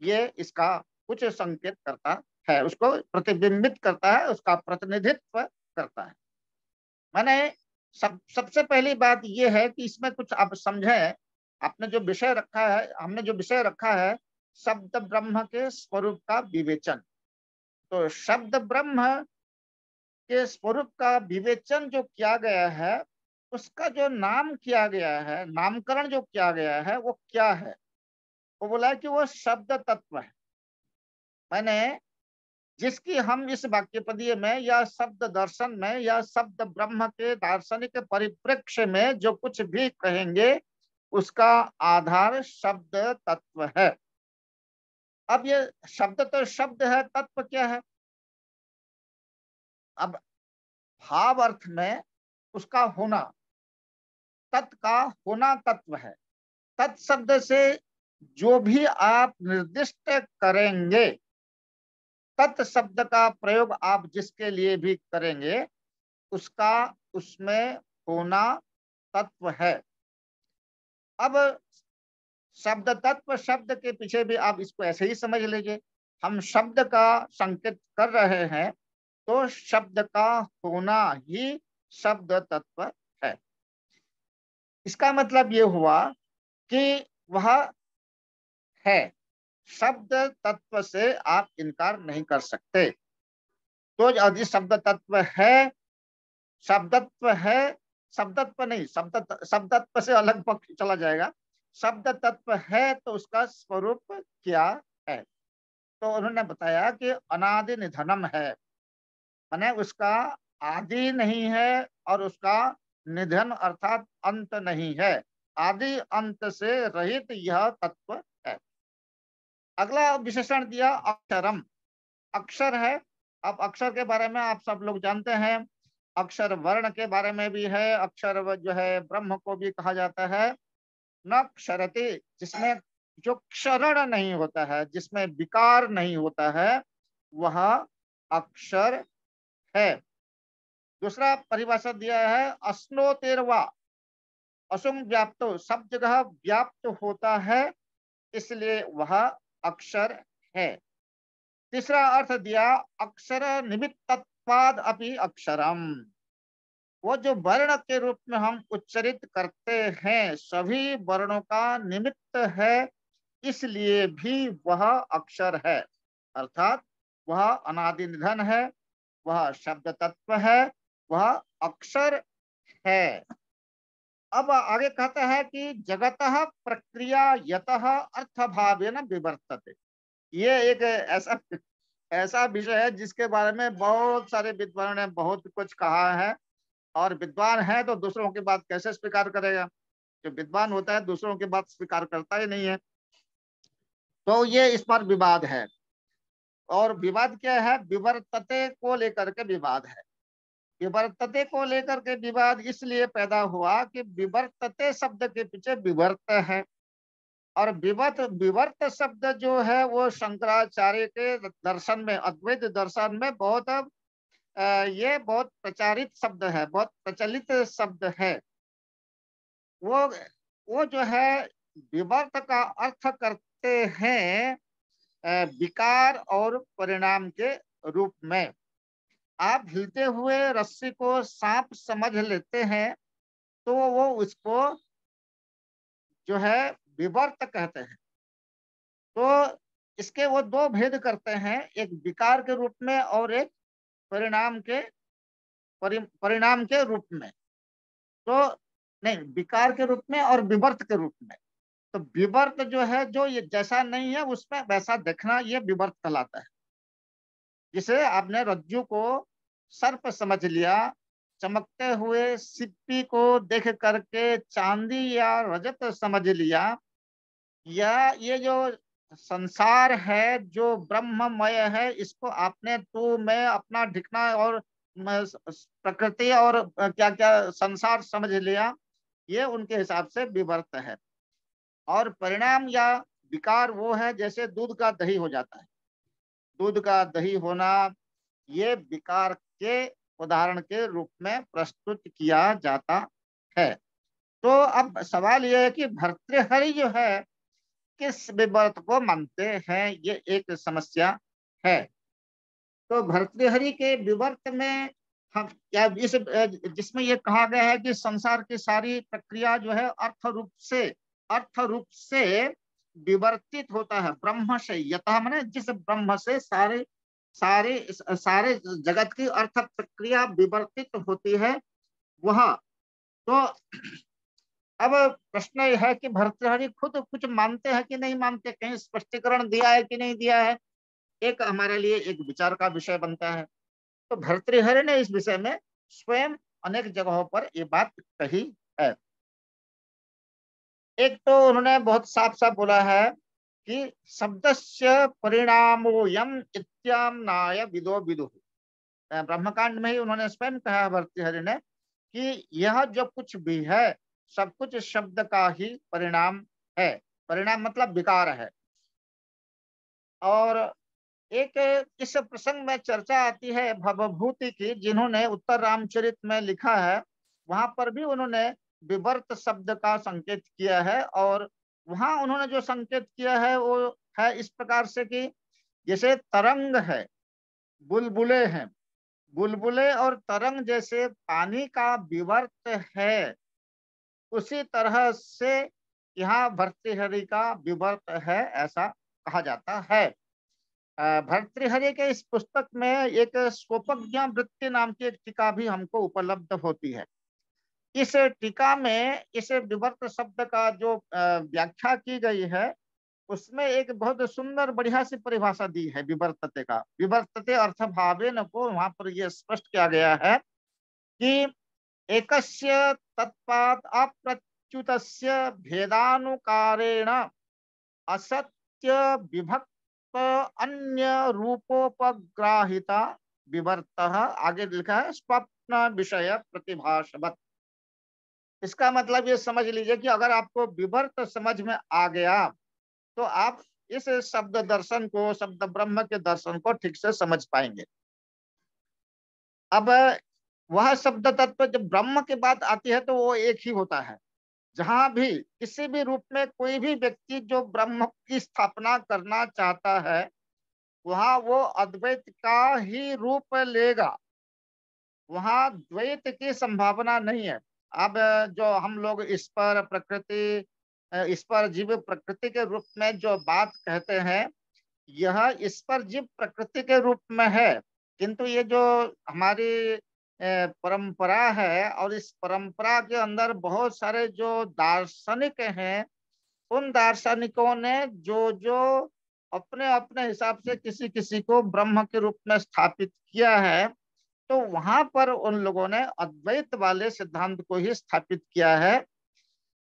ये इसका कुछ संकेत करता है, उसको प्रतिबिंबित करता है, उसका प्रतिनिधित्व करता है। माने सबसे पहली बात ये है कि इसमें कुछ आप समझें, आपने जो विषय रखा है, हमने जो विषय रखा है शब्द ब्रह्म के स्वरूप का विवेचन। तो शब्द ब्रह्म के स्वरूप का विवेचन जो किया गया है, उसका जो नाम किया गया है, नामकरण जो किया गया है, वो क्या है? वो बोला है कि वो शब्द तत्व है। मैंने जिसकी हम इस वाक्यपदीय में या शब्द दर्शन में या शब्द ब्रह्म के दार्शनिक परिप्रेक्ष्य में जो कुछ भी कहेंगे उसका आधार शब्द तत्व है। अब ये शब्द तो शब्द है, तत्व क्या है? अब भाव अर्थ में उसका होना, तत् का होना तत्व है। तत् शब्द से जो भी आप निर्दिष्ट करेंगे, तत् शब्द का प्रयोग आप जिसके लिए भी करेंगे उसका उसमें होना तत्व है। अब शब्द तत्व शब्द के पीछे भी आप इसको ऐसे ही समझ लीजिए, हम शब्द का संकेत कर रहे हैं तो शब्द का होना ही शब्द तत्व है। इसका मतलब ये हुआ कि वह है, शब्द तत्व से आप इनकार नहीं कर सकते। तो यदि शब्द तत्व है, शब्दत्व है, शब्दत्व नहीं, शब्दत्व से अलग पक्ष चला जाएगा। शब्द तत्व है तो उसका स्वरूप क्या है? तो उन्होंने बताया कि अनादि निधनम है, माने उसका आदि नहीं है और उसका निधन अर्थात अंत नहीं है, आदि अंत से रहित यह तत्व है। अगला विशेषण दिया अक्षरम, अक्षर है। अब अक्षर के बारे में आप सब लोग जानते हैं, अक्षर वर्ण के बारे में भी है, अक्षर जो है ब्रह्म को भी कहा जाता है। न क्षरते, जिसमें जो क्षरण नहीं होता है, जिसमें विकार नहीं होता है, वह अक्षर है। दूसरा परिभाषा दिया है अश्नोतेरवा, असुम व्याप्तो, सब जगह व्याप्त होता है इसलिए वह अक्षर है। तीसरा अर्थ दिया अक्षर निमित्तत्वाद अपि अक्षरम, वो जो वर्ण के रूप में हम उच्चरित करते हैं सभी वर्णों का निमित्त है, इसलिए भी वह अक्षर है। अर्थात वह अनादि निधन है, वह शब्द तत्व है, वह अक्षर है। अब आगे कहता है कि जगतः प्रक्रिया यतः अर्थभावेन विवर्तते। ये एक ऐसा विषय है जिसके बारे में बहुत सारे विद्वानों ने बहुत कुछ कहा है, और विद्वान है तो दूसरों की बात कैसे स्वीकार करेगा? जो विद्वान होता है दूसरों की बात स्वीकार करता ही नहीं है। तो ये इस पर विवाद है, और विवाद क्या है? विवर्तते को लेकर के विवाद है। विवर्तते को लेकर के विवाद इसलिए पैदा हुआ कि विवर्तते शब्द के पीछे विवर्त है, और विवर्त शब्द जो है वो शंकराचार्य के दर्शन में, अद्वैत दर्शन में बहुत ये बहुत प्रचारित शब्द है, बहुत प्रचलित शब्द है। वो जो है विवर्त का अर्थ देखते हैं विकार और परिणाम के रूप में। आप हिलते हुए रस्सी को सांप समझ लेते हैं तो वो उसको जो है विवर्त कहते हैं। तो इसके वो दो भेद करते हैं, एक विकार के रूप में और एक परिणाम के परिणाम के रूप में। तो नहीं, विकार के रूप में और विवर्त के रूप में। तो विवर्त जो है, जो ये जैसा नहीं है उसमें वैसा देखना, ये विवर्त कहलाता है। जिसे आपने रज्जु को सर्प समझ लिया, चमकते हुए सिप्पी को देख करके चांदी या रजत समझ लिया, या ये जो संसार है जो ब्रह्ममय है, इसको आपने तू मैं अपना ढिकना और प्रकृति और क्या क्या संसार समझ लिया, ये उनके हिसाब से विवर्त है। और परिणाम या विकार वो है जैसे दूध का दही हो जाता है। दूध का दही होना, ये विकार के उदाहरण के रूप में प्रस्तुत किया जाता है। तो अब सवाल यह है कि भर्तृहरि जो है किस विवर्त को मानते हैं, ये एक समस्या है। तो भर्तृहरि के विवर्त में हम क्या इस जिसमें ये कहा गया है कि संसार की सारी प्रक्रिया जो है अर्थ रूप से विवर्तित होता है। ब्रह्म से यतः, माने जिस ब्रह्म से सारे जगत की अर्थ प्रक्रिया विवर्तित होती है वह। तो अब प्रश्न यह है कि भर्तृहरि खुद कुछ मानते हैं कि नहीं मानते, कहीं स्पष्टीकरण दिया है कि नहीं दिया है, एक हमारे लिए एक विचार का विषय बनता है। तो भर्तृहरि ने इस विषय में स्वयं अनेक जगहों पर ये बात कही है। एक तो उन्होंने बहुत साफ साफ बोला है कि शब्दस्य परिणामोयम इत्याम्नाय विदो विदुः। ब्रह्मकांड में ही उन्होंने स्वयं कहा भर्तृहरि ने कि यह जो कुछ भी है सब कुछ शब्द का ही परिणाम है। परिणाम मतलब विकार है। और एक इस प्रसंग में चर्चा आती है भवभूति की, जिन्होंने उत्तर रामचरित में लिखा है, वहां पर भी उन्होंने विवर्त शब्द का संकेत किया है। और वहां उन्होंने जो संकेत किया है वो है इस प्रकार से कि जैसे तरंग है, बुलबुले हैं, बुलबुले और तरंग जैसे पानी का विवर्त है, उसी तरह से यहाँ भर्तृहरि का विवर्त है, ऐसा कहा जाता है। भर्तृहरि के इस पुस्तक में एक स्वोपज्ञा वृत्ति नाम की एक टीका भी हमको उपलब्ध होती है। इस टीका में इस विवर्त शब्द का जो व्याख्या की गई है, उसमें एक बहुत सुंदर बढ़िया सी परिभाषा दी है विवर्तते का। विवर्तते अर्थ भावेन को वहां पर यह स्पष्ट किया गया है कि एकस्य तत्पात अप्रच्युतस्य भेदानुकारेण असत्य विभक्त अन्य रूपोपग्राहिता विवर्तः, आगे लिखा है स्वप्न विषय प्रतिभासवत्। इसका मतलब ये समझ लीजिए कि अगर आपको विवर्त समझ में आ गया तो आप इस शब्द दर्शन को, शब्द ब्रह्म के दर्शन को ठीक से समझ पाएंगे। अब वह शब्द तत्व जब ब्रह्म की बात आती है तो वो एक ही होता है। जहां भी किसी भी रूप में कोई भी व्यक्ति जो ब्रह्म की स्थापना करना चाहता है, वहां वो अद्वैत का ही रूप लेगा, वहां द्वैत की संभावना नहीं है। अब जो हम लोग ईश्वर प्रकृति, ईश्वर जीव प्रकृति के रूप में जो बात कहते हैं, यह ईश्वर जीव प्रकृति के रूप में है। किंतु ये जो हमारी परंपरा है, और इस परंपरा के अंदर बहुत सारे जो दार्शनिक हैं, उन दार्शनिकों ने जो जो अपने अपने हिसाब से किसी किसी को ब्रह्म के रूप में स्थापित किया है, तो वहां पर उन लोगों ने अद्वैत वाले सिद्धांत को ही स्थापित किया है।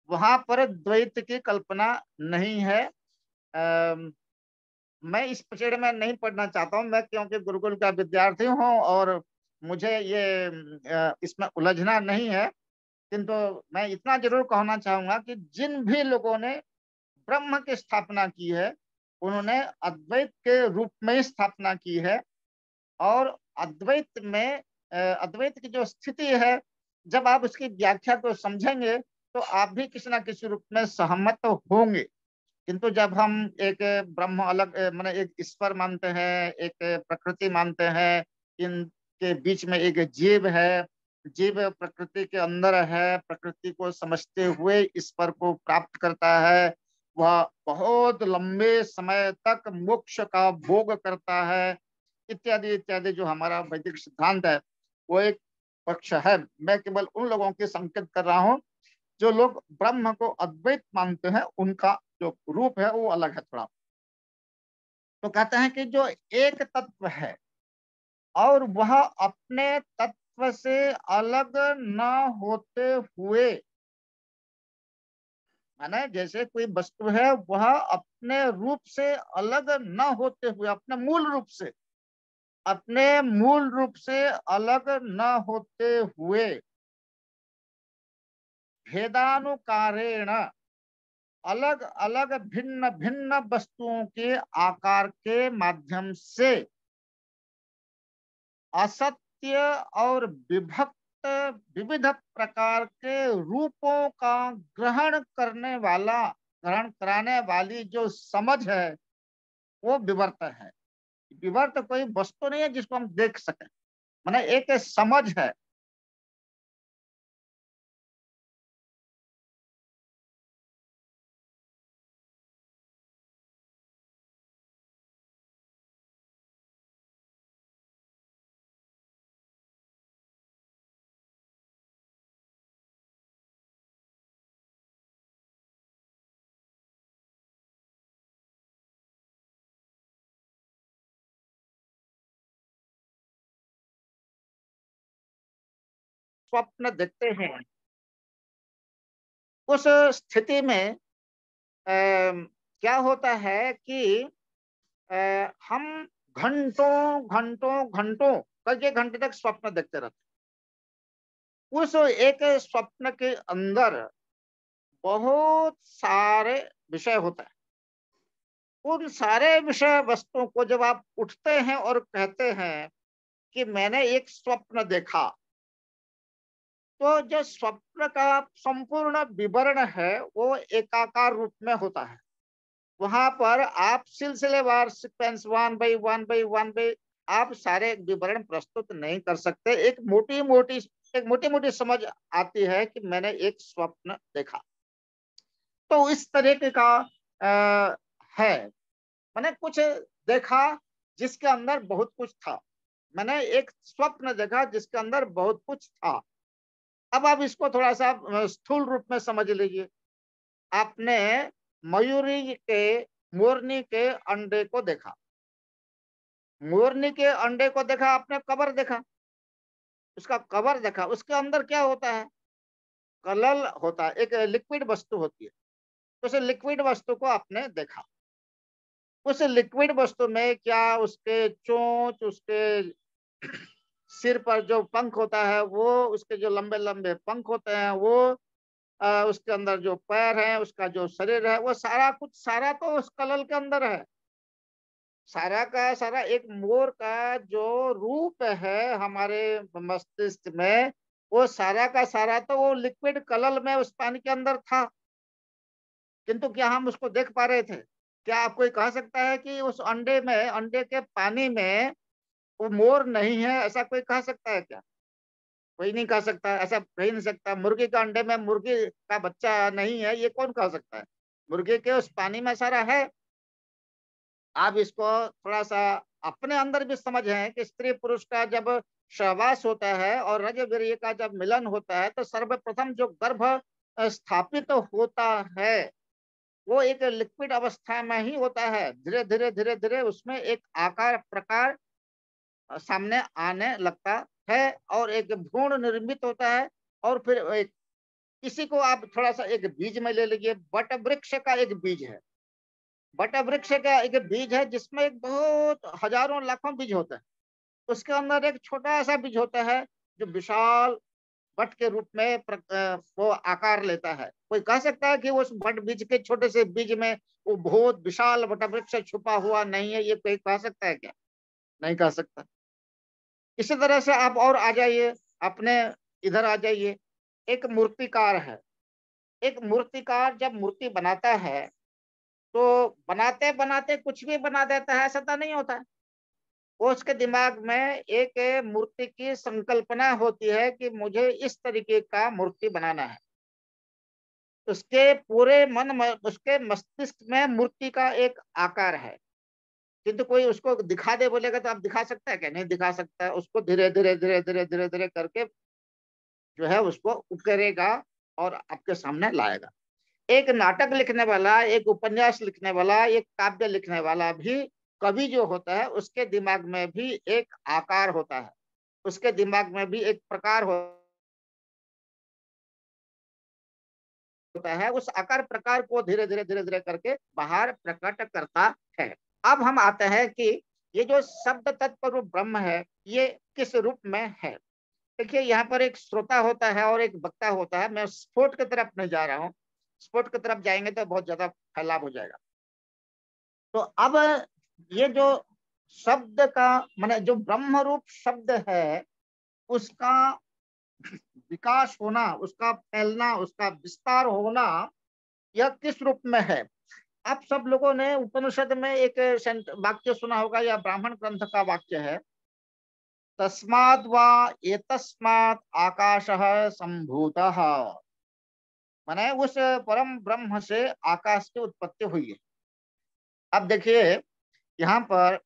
वहां पर द्वैत की कल्पना नहीं है। मैं इस पचेड़ में नहीं पढ़ना चाहता हूँ, मैं क्योंकि गुरुकुल का विद्यार्थी हूँ और मुझे ये इसमें उलझना नहीं है। किंतु मैं इतना जरूर कहना चाहूंगा कि जिन भी लोगों ने ब्रह्म की स्थापना की है, उन्होंने अद्वैत के रूप में स्थापना की है। और अद्वैत में अद्वैत की जो स्थिति है, जब आप उसकी व्याख्या को समझेंगे तो आप भी किसी ना किसी रूप में सहमत होंगे। किंतु जब हम एक ब्रह्म अलग माने एक ईश्वर मानते हैं, एक प्रकृति मानते हैं, इनके बीच में एक जीव है, जीव प्रकृति के अंदर है, प्रकृति को समझते हुए ईश्वर को प्राप्त करता है, वह बहुत लंबे समय तक मोक्ष का भोग करता है, इत्यादि इत्यादि जो हमारा वैदिक सिद्धांत है वो एक पक्ष है। मैं केवल उन लोगों के संकेत कर रहा हूँ जो लोग ब्रह्म को अद्वैत मानते हैं, उनका जो रूप है वो अलग है थोड़ा। तो कहते हैं कि जो एक तत्व है और वह अपने तत्व से अलग न होते हुए, माने जैसे कोई वस्तु है वह अपने रूप से अलग न होते हुए, अपने मूल रूप से, अपने मूल रूप से अलग न होते हुए भेदानुकारेण अलग अलग भिन्न भिन्न वस्तुओं के आकार के माध्यम से असत्य और विभक्त विविध प्रकार के रूपों का ग्रहण करने वाला, ग्रहण कराने वाली जो समझ है वो विवर्त है। विवर्त कोई वस्तु नहीं है जिसको हम देख सकें, माने एक समझ है। स्वप्न देखते हैं, उस स्थिति में क्या होता है कि हम घंटों घंटों घंटों कई कई घंटे तक स्वप्न देखते रहते हैं। उस एक स्वप्न के अंदर बहुत सारे विषय होते हैं। उन सारे विषय वस्तुओं को जब आप उठते हैं और कहते हैं कि मैंने एक स्वप्न देखा, तो जो स्वप्न का संपूर्ण विवरण है वो एकाकार रूप में होता है। वहां पर आप सिलसिलेवार sequence one by one by one by आप सारे विवरण प्रस्तुत नहीं कर सकते। एक मोटी मोटी समझ आती है कि मैंने एक स्वप्न देखा। तो इस तरीके का है, मैंने कुछ देखा जिसके अंदर बहुत कुछ था, मैंने एक स्वप्न देखा जिसके अंदर बहुत कुछ था। अब आप इसको थोड़ा सा स्थूल रूप में समझ लीजिए। आपने मयूरी के, मोरनी के अंडे को देखा, मोरनी के अंडे को देखा, आपने कवर देखा, उसका कवर देखा, उसके अंदर क्या होता है? कलल होता है, एक लिक्विड वस्तु होती है। उस लिक्विड वस्तु को आपने देखा। उस लिक्विड वस्तु में क्या उसके चोंच, उसके सिर पर जो पंख होता है वो, उसके जो लंबे लंबे पंख होते हैं वो, उसके अंदर जो पैर है, उसका जो शरीर है, वो सारा कुछ, सारा तो उस कलल के अंदर है। सारा का सारा एक मोर का जो रूप है हमारे मस्तिष्क में, वो सारा का सारा तो वो लिक्विड कलल में उस पानी के अंदर था। किंतु क्या हम उसको देख पा रहे थे? क्या आप कोई कह सकता है कि उस अंडे में, अंडे के पानी में वो मोर नहीं है, ऐसा कोई कह सकता है क्या? कोई नहीं कह सकता, ऐसा कह नहीं सकता। मुर्गी के अंडे में मुर्गी का बच्चा नहीं है, ये कौन कह सकता है? मुर्गी के उस पानी में सारा है। आप इसको थोड़ा सा अपने अंदर भी समझ है कि स्त्री पुरुष का जब सहवास होता है और रज वीर्य का जब मिलन होता है तो सर्वप्रथम जो गर्भ स्थापित होता है वो एक लिक्विड अवस्था में ही होता है। धीरे धीरे धीरे धीरे उसमें एक आकार प्रकार सामने आने लगता है और एक भ्रूण निर्मित होता है। और फिर एक, इसी को आप थोड़ा सा एक बीज में ले लीजिए। बट वृक्ष का एक बीज है, बट वृक्ष का एक बीज है जिसमें एक बहुत हजारों लाखों बीज होते हैं। उसके अंदर एक छोटा सा बीज होता है जो विशाल बट के रूप में वो आकार लेता है। कोई कह सकता है कि उस बट बीज के छोटे से बीज में वो बहुत विशाल बट वृक्ष छुपा हुआ नहीं है? ये कोई कह सकता है क्या? नहीं कह सकता। इसी तरह से आप और आ जाइए, अपने इधर आ जाइए। एक मूर्तिकार है, एक मूर्तिकार जब मूर्ति बनाता है तो बनाते बनाते कुछ भी बना देता है, ऐसा तो नहीं होता है। वो उसके दिमाग में एक मूर्ति की संकल्पना होती है कि मुझे इस तरीके का मूर्ति बनाना है। उसके पूरे उसके मस्तिष्क में मूर्ति का एक आकार है, किंतु कोई उसको दिखा दे बोलेगा तो आप दिखा सकता है क्या? नहीं दिखा सकता है। उसको धीरे धीरे धीरे धीरे धीरे धीरे करके जो है उसको उकेरेगा और आपके सामने लाएगा। एक नाटक लिखने वाला, एक उपन्यास लिखने वाला, एक काव्य लिखने वाला भी कवि जो होता है, उसके दिमाग में भी एक आकार होता है, उसके दिमाग में भी एक प्रकार होता है। उस आकार प्रकार को धीरे धीरे धीरे धीरे करके बाहर प्रकट करता है। अब हम आते हैं कि ये जो शब्द तत्व रूप ब्रह्म है, ये किस रूप में है। देखिए, यहाँ पर एक श्रोता होता है और एक वक्ता होता है। मैं स्फोट की तरफ नहीं जा रहा हूँ, स्फोट की तरफ जाएंगे तो बहुत ज्यादा फैलाव हो जाएगा। तो अब ये जो शब्द का माने जो ब्रह्म रूप शब्द है, उसका विकास होना, उसका फैलना, उसका विस्तार होना, यह किस रूप में है। आप सब लोगों ने उपनिषद में एक वाक्य सुना होगा, या ब्राह्मण ग्रंथ का वाक्य है, तस्माद् वा एतस्मात् आकाशः सम्भूतः। माने उस परम ब्रह्म से आकाश की उत्पत्ति हुई है। अब देखिए यहाँ पर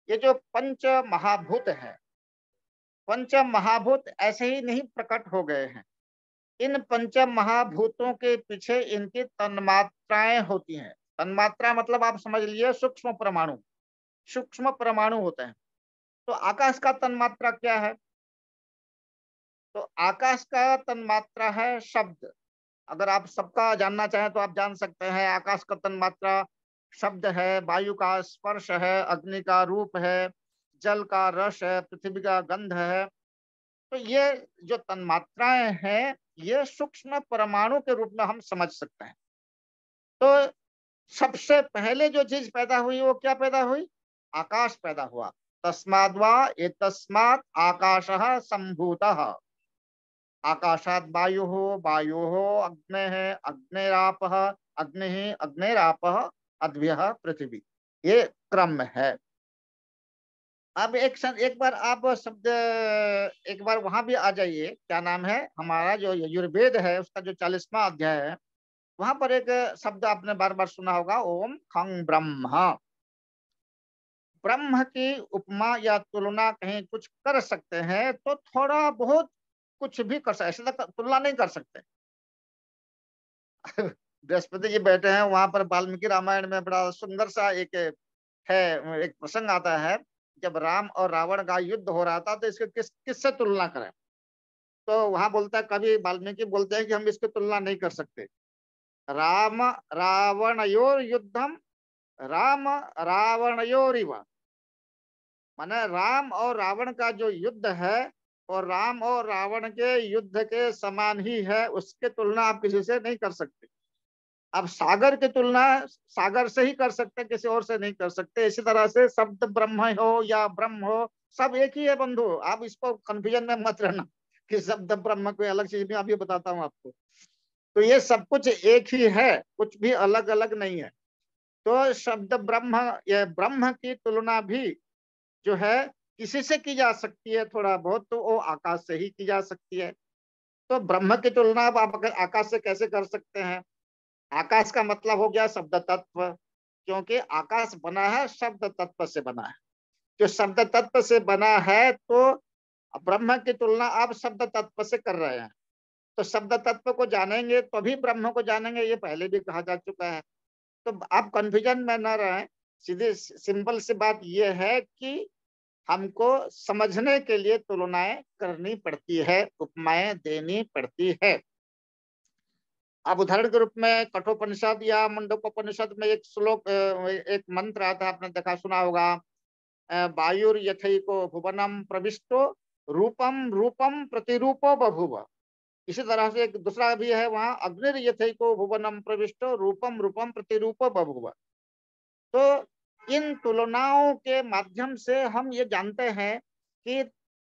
ये जो पंच महाभूत है, पंच महाभूत ऐसे ही नहीं प्रकट हो गए हैं। इन पंच महाभूतों के पीछे इनकी तन्मात्राएं होती हैं। तन्मात्रा मतलब आप समझ लीजिए सूक्ष्म परमाणु, सूक्ष्म परमाणु होते हैं। तो आकाश का तन्मात्रा क्या है? तो आकाश का तन्मात्रा है शब्द। अगर आप सबका जानना चाहें तो आप जान सकते हैं, आकाश का तन्मात्रा शब्द है, वायु का स्पर्श है, अग्नि का रूप है, जल का रस है, पृथ्वी का गंध है। तो ये जो तन्मात्राएं हैं, ये सूक्ष्म परमाणु के रूप में हम समझ सकते हैं। तो सबसे पहले जो चीज पैदा हुई वो क्या पैदा हुई? आकाश पैदा हुआ। तस्माद्वा एतस्मात् आकाशः सम्भूतः। आकाशात् वायुः, वायोः अग्नेः, अग्नेरापः, अग्निः, अग्नेरापः, अद्भ्यः पृथ्वी। ये क्रम है। अब एक बार आप शब्द एक बार वहां भी आ जाइए। क्या नाम है हमारा जो यजुर्वेद है, उसका जो 40वां अध्याय है, वहां पर एक शब्द आपने बार बार सुना होगा, ओम खं ब्रह्म। ब्रह्म की उपमा या तुलना कहीं कुछ कर सकते हैं तो थोड़ा बहुत कुछ भी कर सकते, ऐसे तो तुलना नहीं कर सकते। बृहस्पति जी बैठे हैं वहां पर, वाल्मीकि रामायण में बड़ा सुंदर सा एक है, एक प्रसंग आता है, जब राम और रावण का युद्ध हो रहा था तो इसके किससे तुलना करें। तो वहां बोलता है, कभी वाल्मीकि बोलते हैं कि हम इसकी तुलना नहीं कर सकते। राम रावणयोर युद्धम राम रावणयोरिव। माने राम और रावण का जो युद्ध है, और राम और रावण के युद्ध के समान ही है, उसके तुलना आप किसी से नहीं कर सकते। अब सागर की तुलना सागर से ही कर सकते, किसी और से नहीं कर सकते। इसी तरह से शब्द ब्रह्म हो या ब्रह्म हो, सब एक ही है बंधु। आप इसको कंफ्यूजन में मत रहना कि शब्द ब्रह्म कोई अलग चीज, मैं अभी बताता हूँ आपको। तो ये सब कुछ एक ही है, कुछ भी अलग अलग नहीं है। तो शब्द ब्रह्म, ये ब्रह्म की तुलना भी जो है किसी से की जा सकती है थोड़ा बहुत, तो वो आकाश से ही की जा सकती है। तो ब्रह्म की तुलना आप आकाश से कैसे कर सकते हैं? आकाश का मतलब हो गया शब्द तत्व, क्योंकि आकाश बना है शब्द तत्व से बना है। जो शब्द तत्व से बना है, तो ब्रह्म की तुलना आप शब्द तत्व से कर रहे हैं। तो शब्द तत्व को जानेंगे तभी ब्रह्म को जानेंगे, ये पहले भी कहा जा चुका है। तो आप कंफ्यूजन में न रहें। सीधी सिंपल सी बात यह है कि हमको समझने के लिए तुलनाएं करनी पड़ती है, उपमाएं देनी पड़ती है। अब उदाहरण के रूप में कठोपनिषद या मुंडकोपनिषद में एक श्लोक, एक मंत्र आता है, आपने देखा सुना होगा, वायुर यथैको भुवनम प्रविष्टो रूपम रूपम प्रतिरूपो बभूव। इसी तरह से एक दूसरा भी है वहां, अग्निर यथैको भुवनम प्रविष्टो रूपम रूपम प्रतिरूपो बभूव। तो इन तुलनाओं के माध्यम से हम ये जानते हैं कि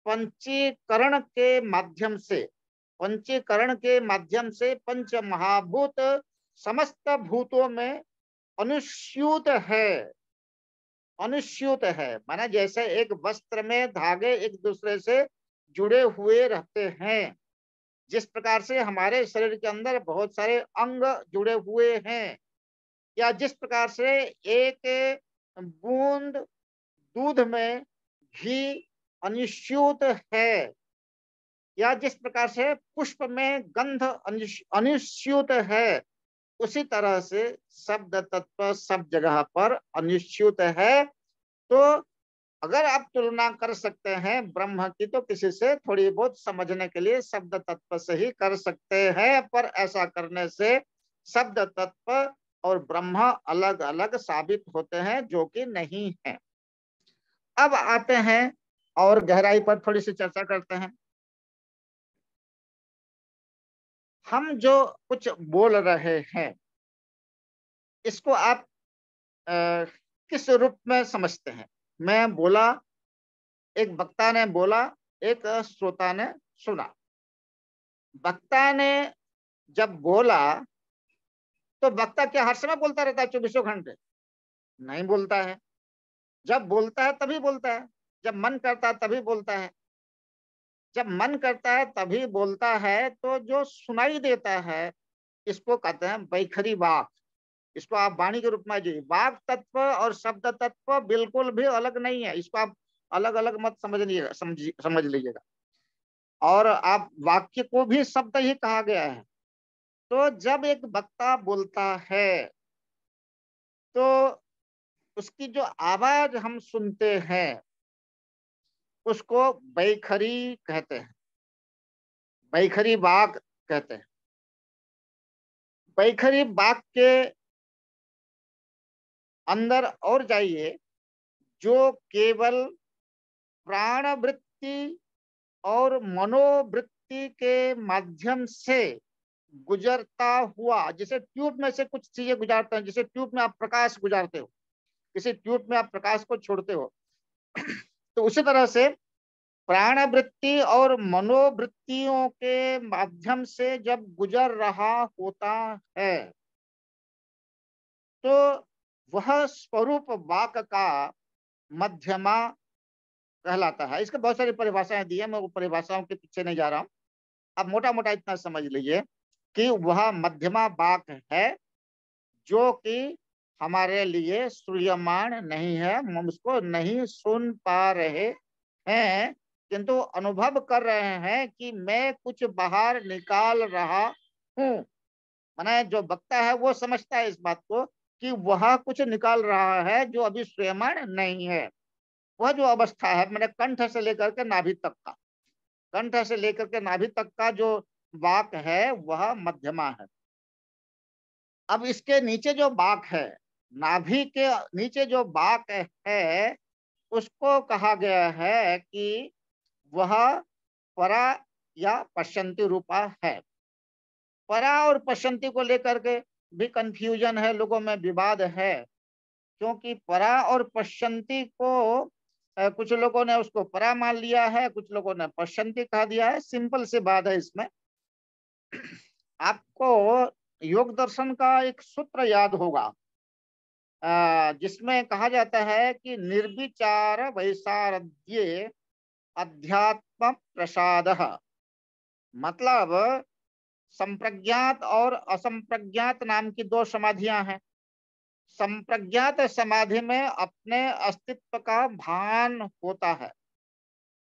पंचीकरण के माध्यम से पंचीकरण के माध्यम से पंच महाभूत समस्त भूतों में अनुस्यूत है। अनुस्यूत है माना जैसे एक वस्त्र में धागे एक दूसरे से जुड़े हुए रहते हैं, जिस प्रकार से हमारे शरीर के अंदर बहुत सारे अंग जुड़े हुए हैं, या जिस प्रकार से एक बूंद दूध में घी अनुस्यूत है, या जिस प्रकार से पुष्प में गंध अनुस्यूत है, उसी तरह से शब्द तत्व सब जगह पर अनुस्यूत है। तो अगर आप तुलना कर सकते हैं ब्रह्म की तो किसी से थोड़ी बहुत समझने के लिए शब्द तत्व से ही कर सकते हैं, पर ऐसा करने से शब्द तत्व और ब्रह्म अलग अलग साबित होते हैं, जो कि नहीं है। अब आते हैं और गहराई पर थोड़ी सी चर्चा करते हैं। हम जो कुछ बोल रहे हैं इसको आप किस रूप में समझते हैं? मैं बोला, एक वक्ता ने बोला, एक श्रोता ने सुना। वक्ता ने जब बोला तो वक्ता क्या हर समय बोलता रहता है 24 घंटे? नहीं बोलता है। जब बोलता है तभी बोलता है, जब मन करता है तभी बोलता है। जब मन करता है तभी बोलता है, तो जो सुनाई देता है इसको कहते हैं बैखरी वाक। इसको आप वाणी के रूप में जी, वाक तत्व और शब्द तत्व बिल्कुल भी अलग नहीं है। इसको आप अलग अलग मत समझ लीजिएगा, समझ लीजिएगा। और आप वाक्य को भी शब्द ही कहा गया है। तो जब एक वक्ता बोलता है तो उसकी जो आवाज हम सुनते हैं उसको बैखरी कहते हैं, बैखरी वाक कहते हैं। बैखरी वाक के अंदर और जाइए, जो केवल प्राणवृत्ति और मनोवृत्ति के माध्यम से गुजरता हुआ, जैसे ट्यूब में से कुछ चीजें गुजारते हैं, जैसे ट्यूब में आप प्रकाश गुजारते हो, किसी ट्यूब में आप प्रकाश को छोड़ते हो, तो उसी तरह से प्राणवृत्ति और मनोवृत्तियों के माध्यम से जब गुजर रहा होता है तो वह स्वरूप वाक का मध्यमा कहलाता है। इसके बहुत सारी परिभाषाएं दी है, मैं वो परिभाषाओं के पीछे नहीं जा रहा हूं। अब मोटा मोटा इतना समझ लीजिए कि वह मध्यमा वाक है, जो कि हमारे लिए श्रूयमाण नहीं है, हम उसको नहीं सुन पा रहे हैं, किंतु अनुभव कर रहे हैं कि मैं कुछ बाहर निकाल रहा हूं। माने जो वक्ता है वो समझता है इस बात को कि वह कुछ निकाल रहा है जो अभी श्रूयमाण नहीं है। वह जो अवस्था है, मैंने कंठ से लेकर के नाभि तक का, कंठ से लेकर के नाभि तक का जो वाक है वह मध्यमा है। अब इसके नीचे जो वाक है, नाभि के नीचे जो वाक है, उसको कहा गया है कि वह परा या पश्यंती रूपा है। परा और पश्यंती को लेकर के भी कंफ्यूजन है, लोगों में विवाद है, क्योंकि परा और पश्यंती को कुछ लोगों ने उसको परा मान लिया है, कुछ लोगों ने पश्यंती कहा दिया है। सिंपल सी बात है इसमें। आपको योग दर्शन का एक सूत्र याद होगा, जिसमें कहा जाता है कि निर्विचार वैसारद्ये अध्यात्म प्रसाद, मतलब संप्रज्ञात और असंप्रज्ञात नाम की दो समाधियां हैं। संप्रज्ञात समाधि में अपने अस्तित्व का भान होता है,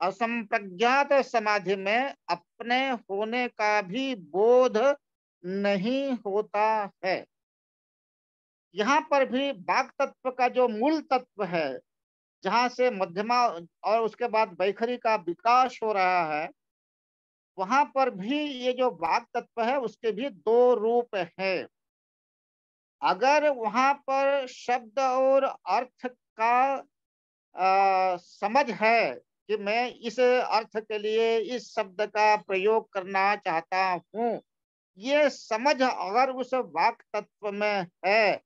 असंप्रज्ञात समाधि में अपने होने का भी बोध नहीं होता है। यहाँ पर भी वाक तत्व का जो मूल तत्व है, जहां से मध्यमा और उसके बाद बैखरी का विकास हो रहा है, वहां पर भी ये जो वाक तत्व है उसके भी दो रूप है। अगर वहां पर शब्द और अर्थ का समझ है कि मैं इस अर्थ के लिए इस शब्द का प्रयोग करना चाहता हूं, ये समझ अगर उस वाक तत्व में है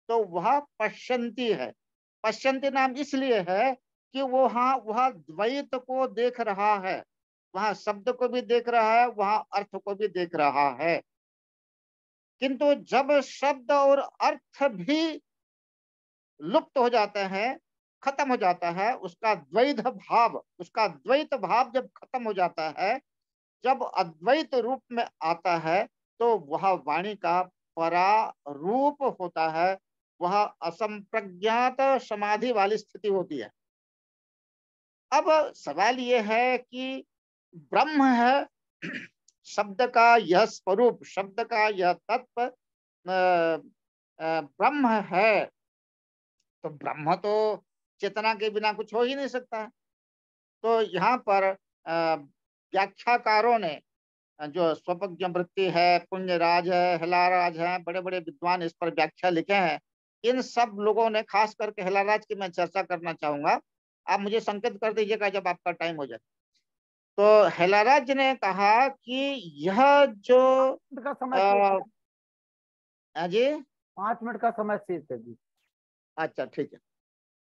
तो वह पश्यंती है। पश्यंती नाम इसलिए है कि वो वह द्वैत को देख रहा है। वहां शब्द को भी देख रहा है, वहां अर्थ को भी देख रहा है। किंतु जब शब्द और अर्थ भी लुप्त हो जाते हैं, खत्म हो जाता है, उसका द्वैत भाव जब खत्म हो जाता है, जब अद्वैत रूप में आता है, तो वह वाणी का परा रूप होता है, वह असंप्रज्ञात समाधि वाली स्थिति होती है। अब सवाल यह है कि ब्रह्म है, शब्द का यह स्वरूप, शब्द का यह तत्व ब्रह्म है, तो ब्रह्म तो चेतना के बिना कुछ हो ही नहीं सकता है। तो यहाँ पर व्याख्याकारों ने, जो स्वपज्ञ वृत्ति है, पुण्यराज है, हिलाराज है, बड़े बड़े विद्वान इस पर व्याख्या लिखे हैं। इन सब लोगों ने, खास करके हिलाराज की मैं चर्चा करना चाहूंगा, आप मुझे संकेत कर दीजिएगा जब आपका टाइम हो जाए। तो हिलाराज ने कहा कि यह जो का समय शेष है। जी 5 मिनट का समय शेष है जी। अच्छा ठीक है।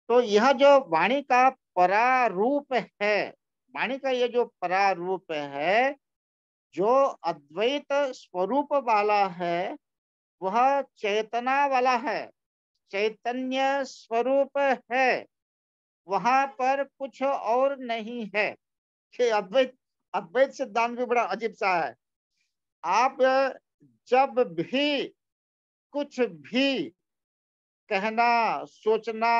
तो यह जो वाणी का परारूप है, वाणी का ये जो परारूप है, जो अद्वैत स्वरूप वाला है, वह चेतना वाला है, चैतन्य स्वरूप है, वहां पर कुछ और नहीं है। ये अद्वैत अद्वैत सिद्धांत भी बड़ा अजीब सा है। आप जब भी कुछ भी कहना, सोचना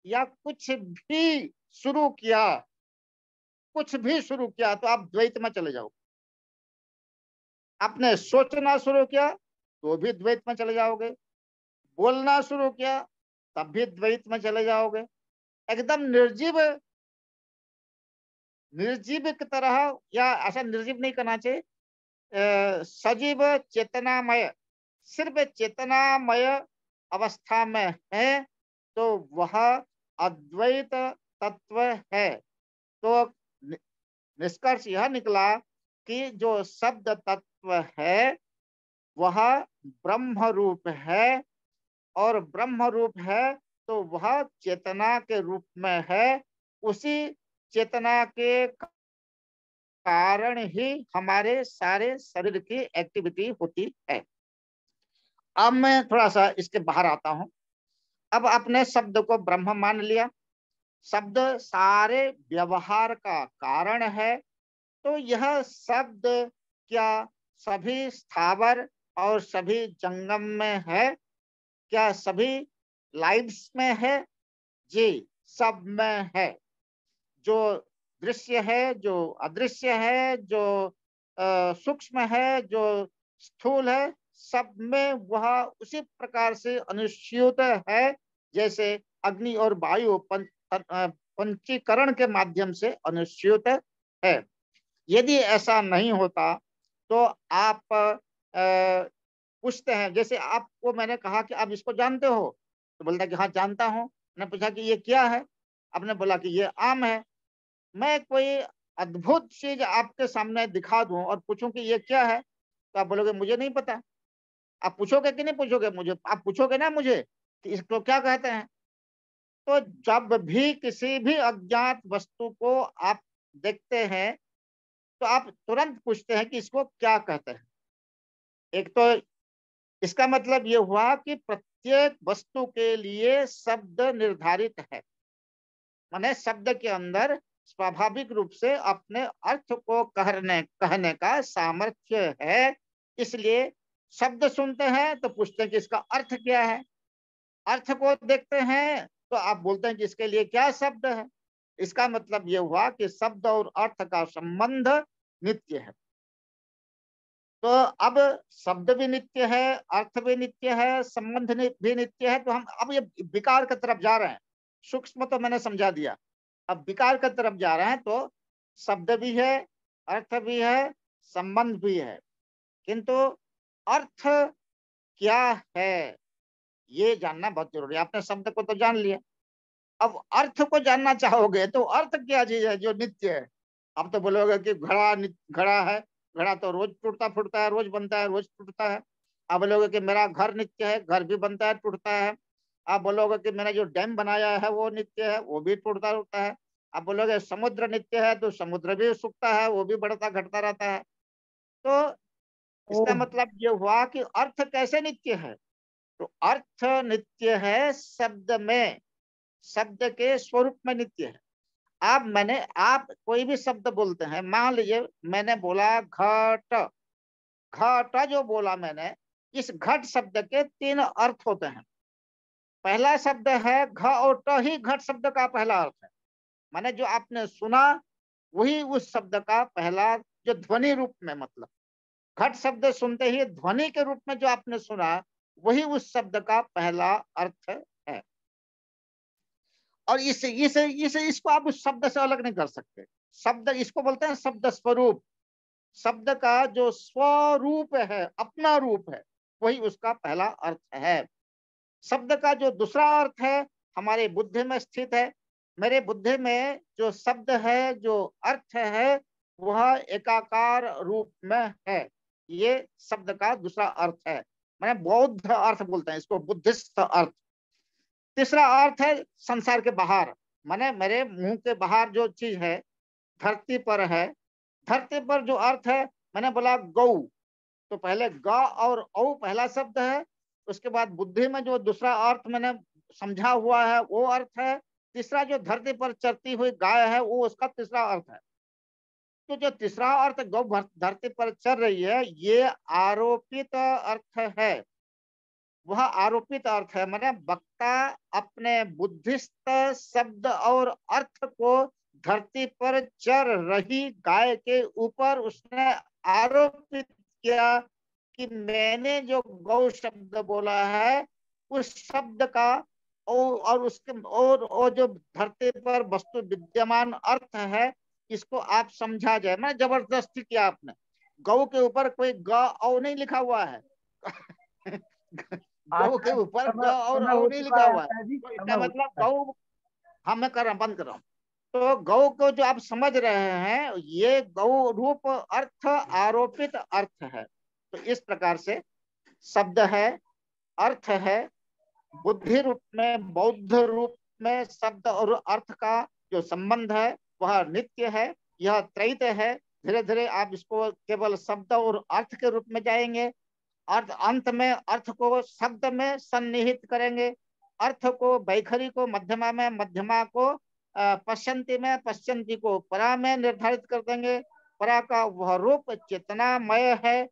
या कुछ भी शुरू किया, तो आप द्वैत में चले जाओ। आपने सोचना शुरू किया तो भी द्वैत में चले जाओगे, बोलना शुरू किया तब भी द्वैत में चले जाओगे। एकदम निर्जीव की तरह, या ऐसा निर्जीव नहीं करना चाहिए, सजीव चेतनामय, सिर्फ चेतनामय अवस्था में है, तो वह अद्वैत तत्व है। तो निष्कर्ष यह निकला कि जो शब्द तत्व है वह ब्रह्म रूप है, और ब्रह्म रूप है तो वह चेतना के रूप में है। उसी चेतना के कारण ही हमारे सारे शरीर की एक्टिविटी होती है। अब मैं थोड़ा सा इसके बाहर आता हूं। अब आपने शब्द को ब्रह्म मान लिया, शब्द सारे व्यवहार का कारण है, तो यह शब्द क्या सभी स्थावर और सभी जंगम में है? क्या सभी लाइव्स में है? जी, सब में है। जो दृश्य है, जो अदृश्य है, जो सूक्ष्म है, जो स्थूल है, सब में वह उसी प्रकार से अनुस्यूत है, जैसे अग्नि और वायु पंचीकरण के माध्यम से अनुस्यूत है। यदि ऐसा नहीं होता तो आप पूछते हैं, जैसे आपको मैंने कहा कि आप इसको जानते हो, तो बोलता है कि हाँ जानता हूं। मैंने पूछा कि ये क्या है, आपने बोला कि ये आम है। मैं कोई अद्भुत चीज आपके सामने दिखा दूं और पूछूं कि ये क्या है, तो आप बोलोगे मुझे नहीं पता। आप पूछोगे कि नहीं पूछोगे मुझे? आप पूछोगे ना मुझे कि इसको क्या कहते हैं। तो जब भी किसी भी अज्ञात वस्तु को आप देखते हैं तो आप तुरंत पूछते हैं कि इसको क्या कहते हैं। एक तो इसका मतलब ये हुआ कि प्रत्येक वस्तु के लिए शब्द निर्धारित है, माने शब्द के अंदर स्वाभाविक रूप से अपने अर्थ को कहने का सामर्थ्य है। इसलिए शब्द सुनते हैं तो पूछते हैं कि इसका अर्थ क्या है, अर्थ को देखते हैं तो आप बोलते हैं कि इसके लिए क्या शब्द है। इसका मतलब यह हुआ कि शब्द और अर्थ का संबंध नित्य है। तो अब शब्द भी नित्य है, अर्थ भी नित्य है, संबंध भी नित्य है। तो हम अब ये विकार की तरफ जा रहे हैं। सूक्ष्म तो मैंने समझा दिया, अब विकार की तरफ जा रहे हैं। तो शब्द भी है, अर्थ भी है, संबंध भी है, किंतु अर्थ क्या है ये जानना बहुत जरूरी है। आपने शब्द को तो जान लिया, अब अर्थ को जानना चाहोगे तो अर्थ क्या चीज है जो नित्य है। आप तो बोलोगे कि घड़ा है, घड़ा तो रोज टूटता फूटता है, रोज बनता है, रोज टूटता है। आप बोलोगे कि मेरा घर नित्य है, घर भी बनता है, टूटता है। आप बोलोगे कि मैंने जो डैम बनाया है वो नित्य है, वो भी टूटता है। आप बोलोगे समुद्र नित्य है, तो समुद्र भी सूखता है, वो भी बढ़ता घटता रहता है। तो इसका ओ मतलब ये हुआ कि अर्थ कैसे नित्य है? तो अर्थ नित्य है शब्द में, शब्द के स्वरूप में नित्य है। आप कोई भी शब्द बोलते हैं, मान लीजिए मैंने बोला घट, घट जो बोला मैंने, इस घट शब्द के 3 अर्थ होते हैं। पहला शब्द है घ और ट ही घट शब्द का पहला अर्थ है, माने जो आपने सुना वही उस शब्द का पहला, जो ध्वनि रूप में, मतलब घट शब्द सुनते ही ध्वनि के रूप में जो आपने सुना वही उस शब्द का पहला अर्थ है। और इसको आप उस शब्द से अलग नहीं कर सकते। शब्द इसको बोलते हैं शब्द स्वरूप। शब्द का जो स्वरूप है, अपना रूप है, वही उसका पहला अर्थ है। शब्द का जो दूसरा अर्थ है हमारे बुद्धि में स्थित है। मेरे बुद्धि में जो शब्द है, जो अर्थ है, वह एकाकार रूप में है। ये शब्द का दूसरा अर्थ है, मैंने बौद्ध अर्थ बोलते हैं इसको, बुद्धिस्ट अर्थ। तीसरा अर्थ है संसार के बाहर, माने मेरे मुंह के बाहर जो चीज है, धरती पर है, धरती पर जो अर्थ है, मैंने बोला गौ, तो पहले ग और औ पहला शब्द है, उसके बाद बुद्धि में जो दूसरा अर्थ मैंने समझा हुआ है वो अर्थ है। तीसरा जो धरती पर चरती हुई गाय है वो उसका तीसरा अर्थ है। तो जो तीसरा अर्थ गौ धरती पर चल रही है, ये आरोपित अर्थ है। वह आरोपित अर्थ है, माने वक्ता अपने बुद्धिस्त शब्द और अर्थ को धरती पर चर रही गाय के ऊपर उसने आरोपित किया कि मैंने जो गौ शब्द बोला है उस शब्द का और उसके और जो धरती पर वस्तु विद्यमान अर्थ है, इसको आप समझा जाए। मैं जबरदस्ती किया आपने, गौ के ऊपर कोई ग औ नहीं लिखा हुआ है गौ के आचार्य जी, ऊपर ग समय और समय औ हो नहीं चुका लिखा है हुआ है, आचार्य जी, तो समय इसका हो मतलब चुका है। गौ, हाँ मैं कर रहा हूँ, बंद कर रहा हूँ। तो गौ को जो आप समझ रहे हैं, ये गौ रूप अर्थ आरोपित अर्थ है। तो इस प्रकार से शब्द है, अर्थ है, बुद्धि रूप में, बौद्ध रूप में शब्द और अर्थ का जो संबंध है वह नित्य है, यह त्रैत है। धीरे धीरे आप इसको केवल शब्द और अर्थ के रूप में जाएंगे, अर्थ अंत में अर्थ को शब्द में सन्निहित करेंगे, अर्थ को वैखरी को मध्यमा में, मध्यमा को पश्चंती में, पश्चंती को परा में निर्धारित कर देंगे। परा का वह रूप चेतनामय है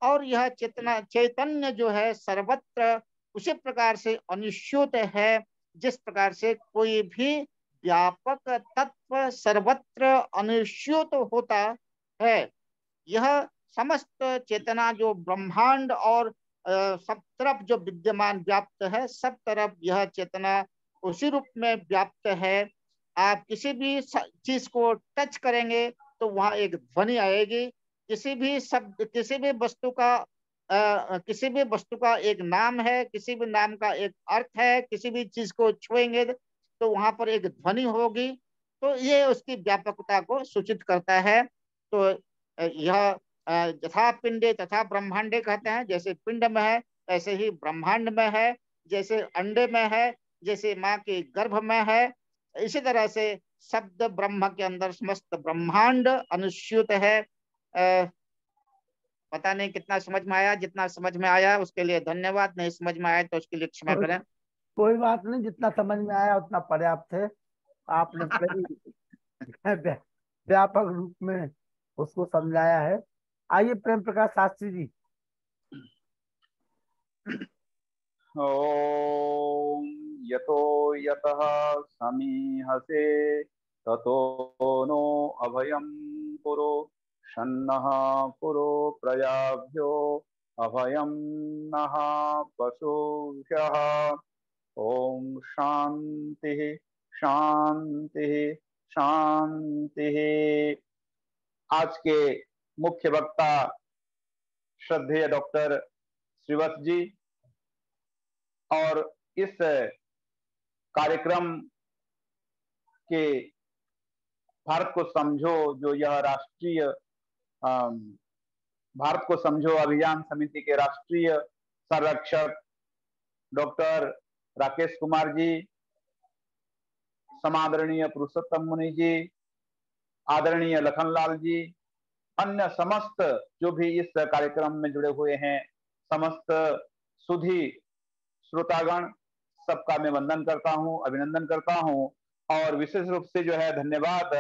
और यह चेतना चैतन्य जो है सर्वत्र उसी प्रकार से अनुस्यूत है, जिस प्रकार से कोई भी व्यापक तत्व सर्वत्र अनुस्यूत होता है। यह समस्त चेतना जो ब्रह्मांड और सब तरफ जो विद्यमान व्याप्त है, सब तरफ यह चेतना उसी रूप में व्याप्त है। आप किसी भी चीज को टच करेंगे तो वहां एक ध्वनि आएगी। किसी भी शब्द, किसी भी वस्तु का किसी भी वस्तु का एक नाम है, किसी भी नाम का एक अर्थ है, किसी भी चीज को छुएंगे तो वहां पर एक ध्वनि होगी। तो ये उसकी व्यापकता को सूचित करता है। तो यह यथा पिंडे तथा ब्रह्मांडे कहते हैं, जैसे पिंड में है ऐसे ही ब्रह्मांड में है, जैसे अंडे में है, जैसे माँ के गर्भ में है, इसी तरह से शब्द ब्रह्म के अंदर समस्त ब्रह्मांड अनुस्यूत है। पता नहीं कितना समझ में आया, जितना समझ में आया उसके लिए धन्यवाद, नहीं समझ में आया तो उसके लिए क्षमा कोई करें। कोई बात नहीं, जितना समझ में आया उतना पर्याप्त है। आपने बड़े व्यापक रूप में उसको समझाया है। आइए प्रेम प्रकाश शास्त्री जी। ओम यतो यतः समीहसे ततो नो अभयं कुरु शन्नः कुरु प्रजाभ्यो अभयं नः पशुभ्यः। ओम शांति शांति शांति। आज के मुख्य वक्ता श्रद्धेय डॉक्टर श्रीवत्स जी, और इस कार्यक्रम के भारत को समझो जो यह राष्ट्रीय भारत को समझो अभियान समिति के राष्ट्रीय संरक्षक डॉक्टर राकेश कुमार जी, समादरणीय पुरुषोत्तम मुनि जी, आदरणीय लखनलाल जी, अन्य समस्त जो भी इस कार्यक्रम में जुड़े हुए हैं, समस्त सुधी श्रोतागण, सबका मैं वंदन करता हूं, अभिनंदन करता हूं और विशेष रूप से जो है धन्यवाद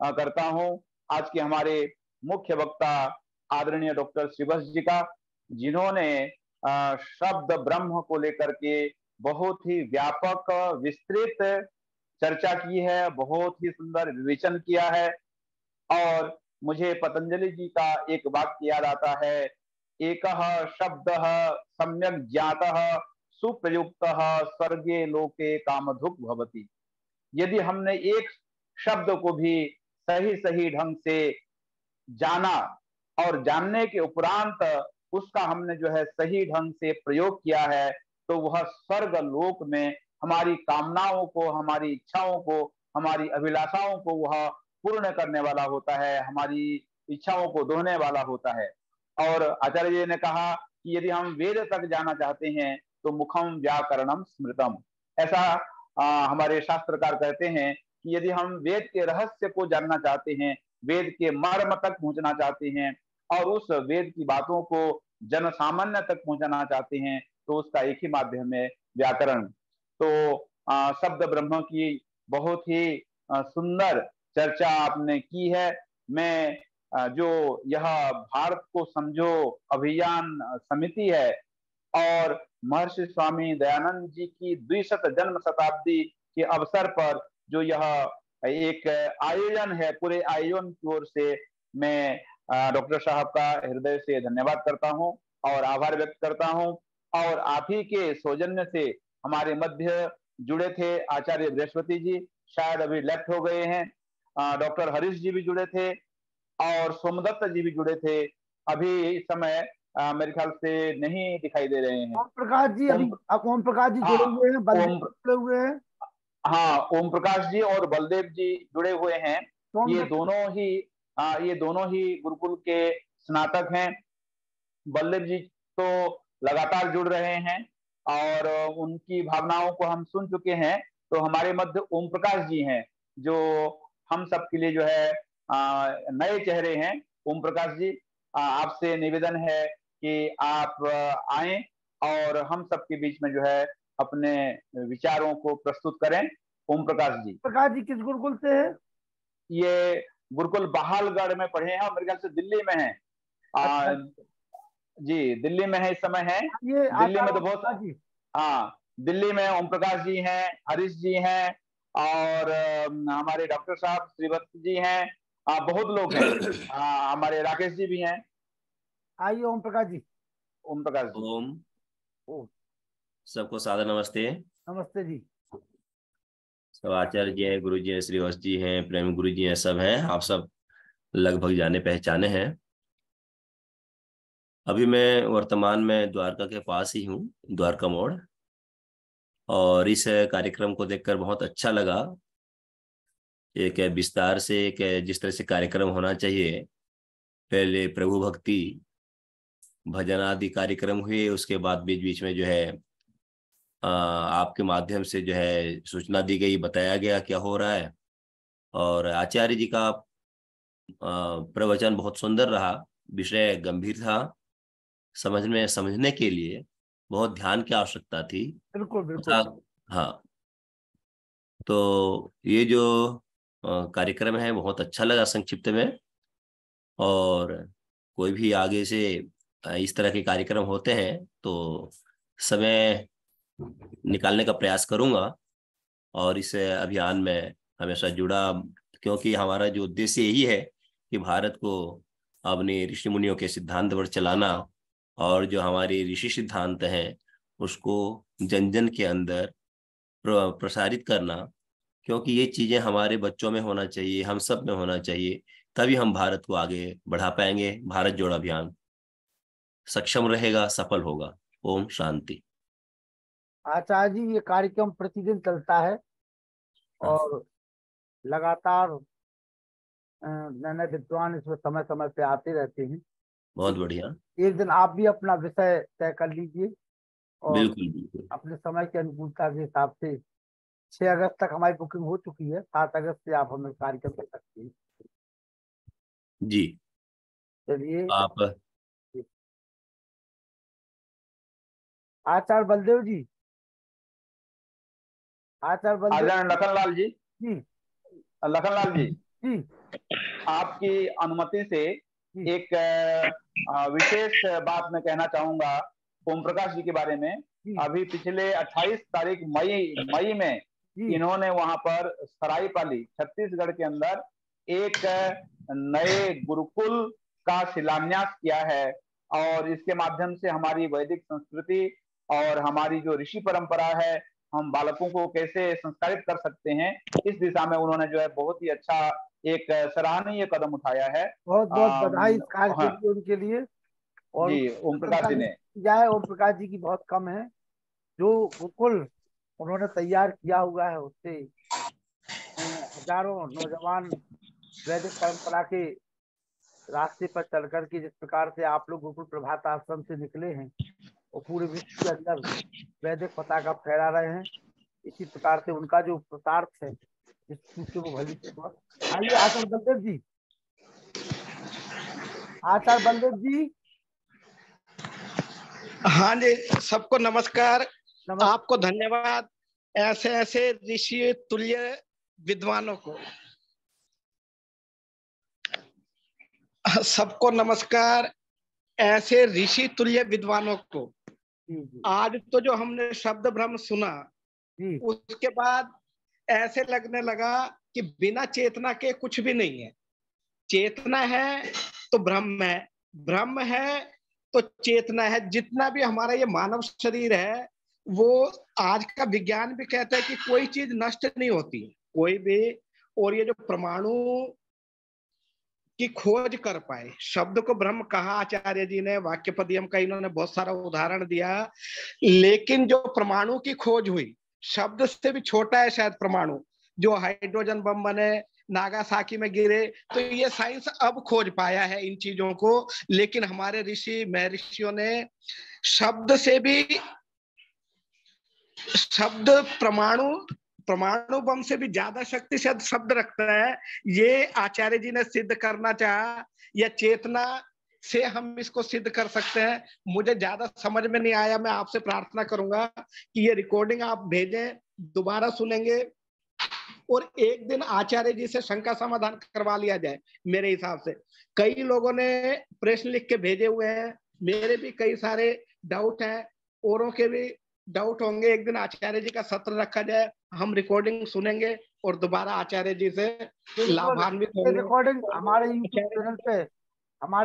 करता हूं आज के हमारे मुख्य वक्ता आदरणीय डॉक्टर श्रीवत्स जी का, जिन्होंने शब्द ब्रह्म को लेकर के बहुत ही व्यापक विस्तृत चर्चा की है, बहुत ही सुंदर विवेचन किया है। और मुझे पतंजलि जी का एक वाक्य याद आता है, एकः शब्दः सम्यक् ज्ञातः सुप्रयुक्तः स्वर्गे लोके कामधुक् भवति। यदि हमने एक शब्द को भी सही सही ढंग से जाना और जानने के उपरांत उसका हमने जो है सही ढंग से प्रयोग किया है, तो वह स्वर्ग लोक में हमारी कामनाओं को, हमारी इच्छाओं को, हमारी अभिलाषाओं को वह पूर्ण करने वाला होता है, हमारी इच्छाओं को दोहने वाला होता है। और आचार्य जी ने कहा कि यदि हम वेद तक जाना चाहते हैं तो मुखम व्याकरणम स्मृतम, ऐसा हमारे शास्त्रकार कहते हैं कि यदि हम वेद के रहस्य को जानना चाहते हैं, वेद के मर्म तक पहुंचना चाहते हैं और उस वेद की बातों को जन सामान्य तक पहुंचाना चाहते हैं, तो उसका एक ही माध्यम है व्याकरण। तो शब्द ब्रह्म की बहुत ही सुंदर चर्चा आपने की है। मैं जो यह भारत को समझो अभियान समिति है और महर्षि स्वामी दयानंद जी की 200 जन्म शताब्दी के अवसर पर जो यह एक आयोजन है, पूरे आयोजन की ओर से मैं डॉक्टर साहब का हृदय से धन्यवाद करता हूं और आभार व्यक्त करता हूं। और आप ही के सौजन्य से हमारे मध्य जुड़े थे आचार्य बृहस्पति जी, शायद अभी लेफ्ट हो गए हैं, डॉक्टर हरीश जी भी जुड़े थे और सोमदत्त जी भी जुड़े थे, अभी इस समय मेरे ख्याल से नहीं दिखाई दे रहे हैं। ओम प्रकाश जी, अभी ओम प्रकाश जी जुड़े हुए हैं, बलदेव जुड़े हुए हैं। हाँ, ओम प्रकाश जी और बलदेव जी जुड़े हुए हैं। ये दोनों ही गुरुकुल के स्नातक हैं। बलदेव जी तो लगातार जुड़ रहे हैं और उनकी भावनाओं को हम सुन चुके हैं। तो हमारे मध्य ओम प्रकाश जी हैं, जो हम सबके लिए जो है नए चेहरे हैं। ओम प्रकाश जी, आपसे निवेदन है कि आप आएं और हम सबके बीच में जो है अपने विचारों को प्रस्तुत करें। ओम प्रकाश जी किस गुरुकुल से है? ये गुरुकुल बहालगढ़ में पढ़े हैं और मेरे ख्याल से दिल्ली में है। जी, दिल्ली में है, इस समय है दिल्ली में। तो बहुत, हाँ, दिल्ली में ओम प्रकाश जी हैं, हरीश जी हैं और हमारे डॉक्टर साहब श्रीवत्स जी हैं, बहुत लोग हैं। हमारे राकेश जी भी हैं। आइए ओम प्रकाश जी। ओम प्रकाश जी। ओम, सबको सादर नमस्ते। नमस्ते जी। सब आचार्य जी हैं, गुरु जी हैं, श्रीवत्स जी हैं, प्रेम गुरु जी हैं, सब हैं। आप सब लगभग जाने पहचाने हैं। अभी मैं वर्तमान में द्वारका के पास ही हूँ, द्वारका मोड़, और इस कार्यक्रम को देखकर बहुत अच्छा लगा। एक विस्तार से एक जिस तरह से कार्यक्रम होना चाहिए, पहले प्रभु भक्ति भजन आदि कार्यक्रम हुए, उसके बाद बीच बीच में जो है आपके माध्यम से जो है सूचना दी गई, बताया गया क्या हो रहा है। और आचार्य जी का प्रवचन बहुत सुंदर रहा, विषय गंभीर था, समझने के लिए बहुत ध्यान की आवश्यकता थी। बिल्कुल बिल्कुल। हाँ, तो ये जो कार्यक्रम है बहुत अच्छा लगा संक्षिप्त में। और कोई भी आगे से इस तरह के कार्यक्रम होते हैं तो समय निकालने का प्रयास करूंगा और इस अभियान में हमेशा जुड़ा, क्योंकि हमारा जो उद्देश्य यही है कि भारत को अपने ऋषि मुनियों के सिद्धांत पर चलाना और जो हमारे ऋषि सिद्धांत हैं उसको जन जन के अंदर प्रसारित करना, क्योंकि ये चीजें हमारे बच्चों में होना चाहिए, हम सब में होना चाहिए, तभी हम भारत को आगे बढ़ा पाएंगे। भारत जोड़ो अभियान सक्षम रहेगा, सफल होगा। ओम शांति। आचार्य जी, ये कार्यक्रम प्रतिदिन चलता है और लगातार नए नए विद्वान इसमें समय समय पे आते रहते हैं। बहुत बढ़िया। एक दिन आप भी अपना विषय तय कर लीजिए और बिल्कुल बिल्कुल अपने समय की अनुकूलता के हिसाब से 6 अगस्त तक हमारी बुकिंग हो चुकी है। 7 अगस्त से आप हमें कार्यक्रम दे सकते हैं। जी चलिए, आप आचार्य बलदेव जी, आचार्य बलदेव आदरणीय लखनलाल जी, जी लखनलाल जी, जी आपकी अनुमति से जी एक विशेष बात मैं कहना चाहूंगा ओम प्रकाश जी के बारे में। जी अभी पिछले 28 तारीख मई में जी इन्होंने वहां पर सरायपाली छत्तीसगढ़ के अंदर एक नए गुरुकुल का शिलान्यास किया है, और इसके माध्यम से हमारी वैदिक संस्कृति और हमारी जो ऋषि परंपरा है, हम बालकों को कैसे संस्कारित कर सकते हैं, इस दिशा में उन्होंने जो है बहुत ही अच्छा एक सराहनीय कदम उठाया है। बहुत बहुत बधाई इस कार्य के हाँ लिए उनके लिए। और जी, ओम प्रकाश जी ने। जाए ओम प्रकाश जी की बहुत कम है। जो गुरुकुल उन्होंने तैयार किया हुआ है उससे हजारों नौजवान वैदिक परंपरा के रास्ते पर चल करके, जिस प्रकार से आप लोग गुरुकुल प्रभात आश्रम से निकले हैं और पूरे विश्व के अंदर वैदिक पताका फहरा रहे हैं, इसी प्रकार से उनका जो पुरुषार्थ है जिससे वो भविष्य में। आइए आचार्य बलदेव जी, आचार्य बलदेव जी। हाँ जी, सबको नमस्कार। नमस्कार। आपको धन्यवाद, ऐसे ऐसे ऋषि तुल्य विद्वानों को। सबको नमस्कार, ऐसे ऋषि तुल्य विद्वानों को। जी जी आज तो जो हमने शब्द ब्रह्म सुना, जी उसके बाद ऐसे लगने लगा कि बिना चेतना के कुछ भी नहीं है। चेतना है तो ब्रह्म है, ब्रह्म है तो चेतना है। जितना भी हमारा ये मानव शरीर है, वो आज का विज्ञान भी कहता है कि कोई चीज नष्ट नहीं होती, कोई भी। और ये जो परमाणु की खोज कर पाए, शब्द को ब्रह्म कहा आचार्य जी ने, वाक्य पदियम का इन्होंने बहुत सारा उदाहरण दिया। लेकिन जो परमाणु की खोज हुई, शब्द से भी छोटा है शायद परमाणु, जो हाइड्रोजन बम बने, नागासाकी में गिरे, तो ये साइंस अब खोज पाया है इन चीजों को। लेकिन हमारे ऋषि महर्षियों ने शब्द से भी, शब्द परमाणु बम से भी ज्यादा शक्ति शायद शब्द रखता है, ये आचार्य जी ने सिद्ध करना चाहा। या चेतना से हम इसको सिद्ध कर सकते हैं, मुझे ज्यादा समझ में नहीं आया। मैं आपसे प्रार्थना करूंगा कि ये रिकॉर्डिंग आप भेजें, दोबारा सुनेंगे, और एक दिन आचार्य जी से शंका समाधान करवा लिया जाए। मेरे हिसाब से कई लोगों ने प्रश्न लिख के भेजे हुए हैं, मेरे भी कई सारे डाउट हैं, औरों के भी डाउट होंगे। एक दिन आचार्य जी का सत्र रखा जाए, हम रिकॉर्डिंग सुनेंगे और दोबारा आचार्य जी से लाभान्वित होंगे। रिकॉर्डिंग हमारे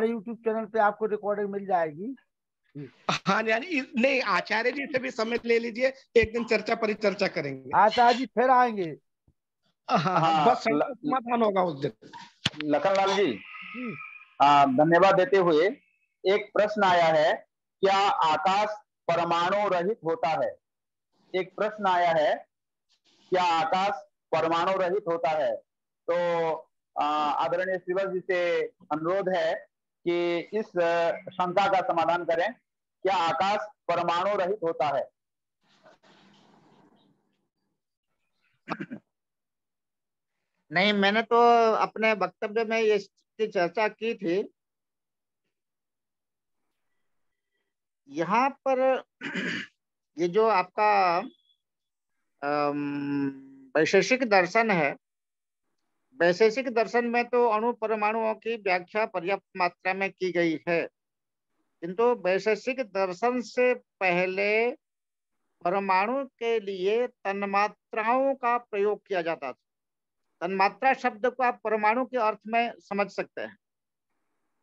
यूट्यूब चैनल पे आपको रिकॉर्डिंग मिल जाएगी। हाँ यानी नहीं, आचार्य जी से भी समय ले लीजिए, एक दिन चर्चा परिचर्चा करेंगे। आचार्य जी फिर आएंगे। हाँ, बस समाधान होगा उस दिन। लखनलाल जी, जी धन्यवाद देते हुए एक प्रश्न आया है, क्या आकाश परमाणु रहित होता है? एक प्रश्न आया है, क्या आकाश परमाणु रहित होता है? तो आदरणीय श्रीवत्स जी से अनुरोध है कि इस शंका का समाधान करें, क्या आकाश परमाणु रहित होता है? नहीं, मैंने तो अपने वक्तव्य में ये चर्चा की थी। यहाँ पर ये जो आपका वैशेषिक दर्शन है, वैशेषिक दर्शन में तो अणु परमाणुओं की व्याख्या पर्याप्त मात्रा में की गई है, किंतु वैशेषिक दर्शन से पहले परमाणु के लिए तन्मात्राओं का प्रयोग किया जाता था। तन्मात्रा शब्द को आप परमाणु के अर्थ में समझ सकते हैं।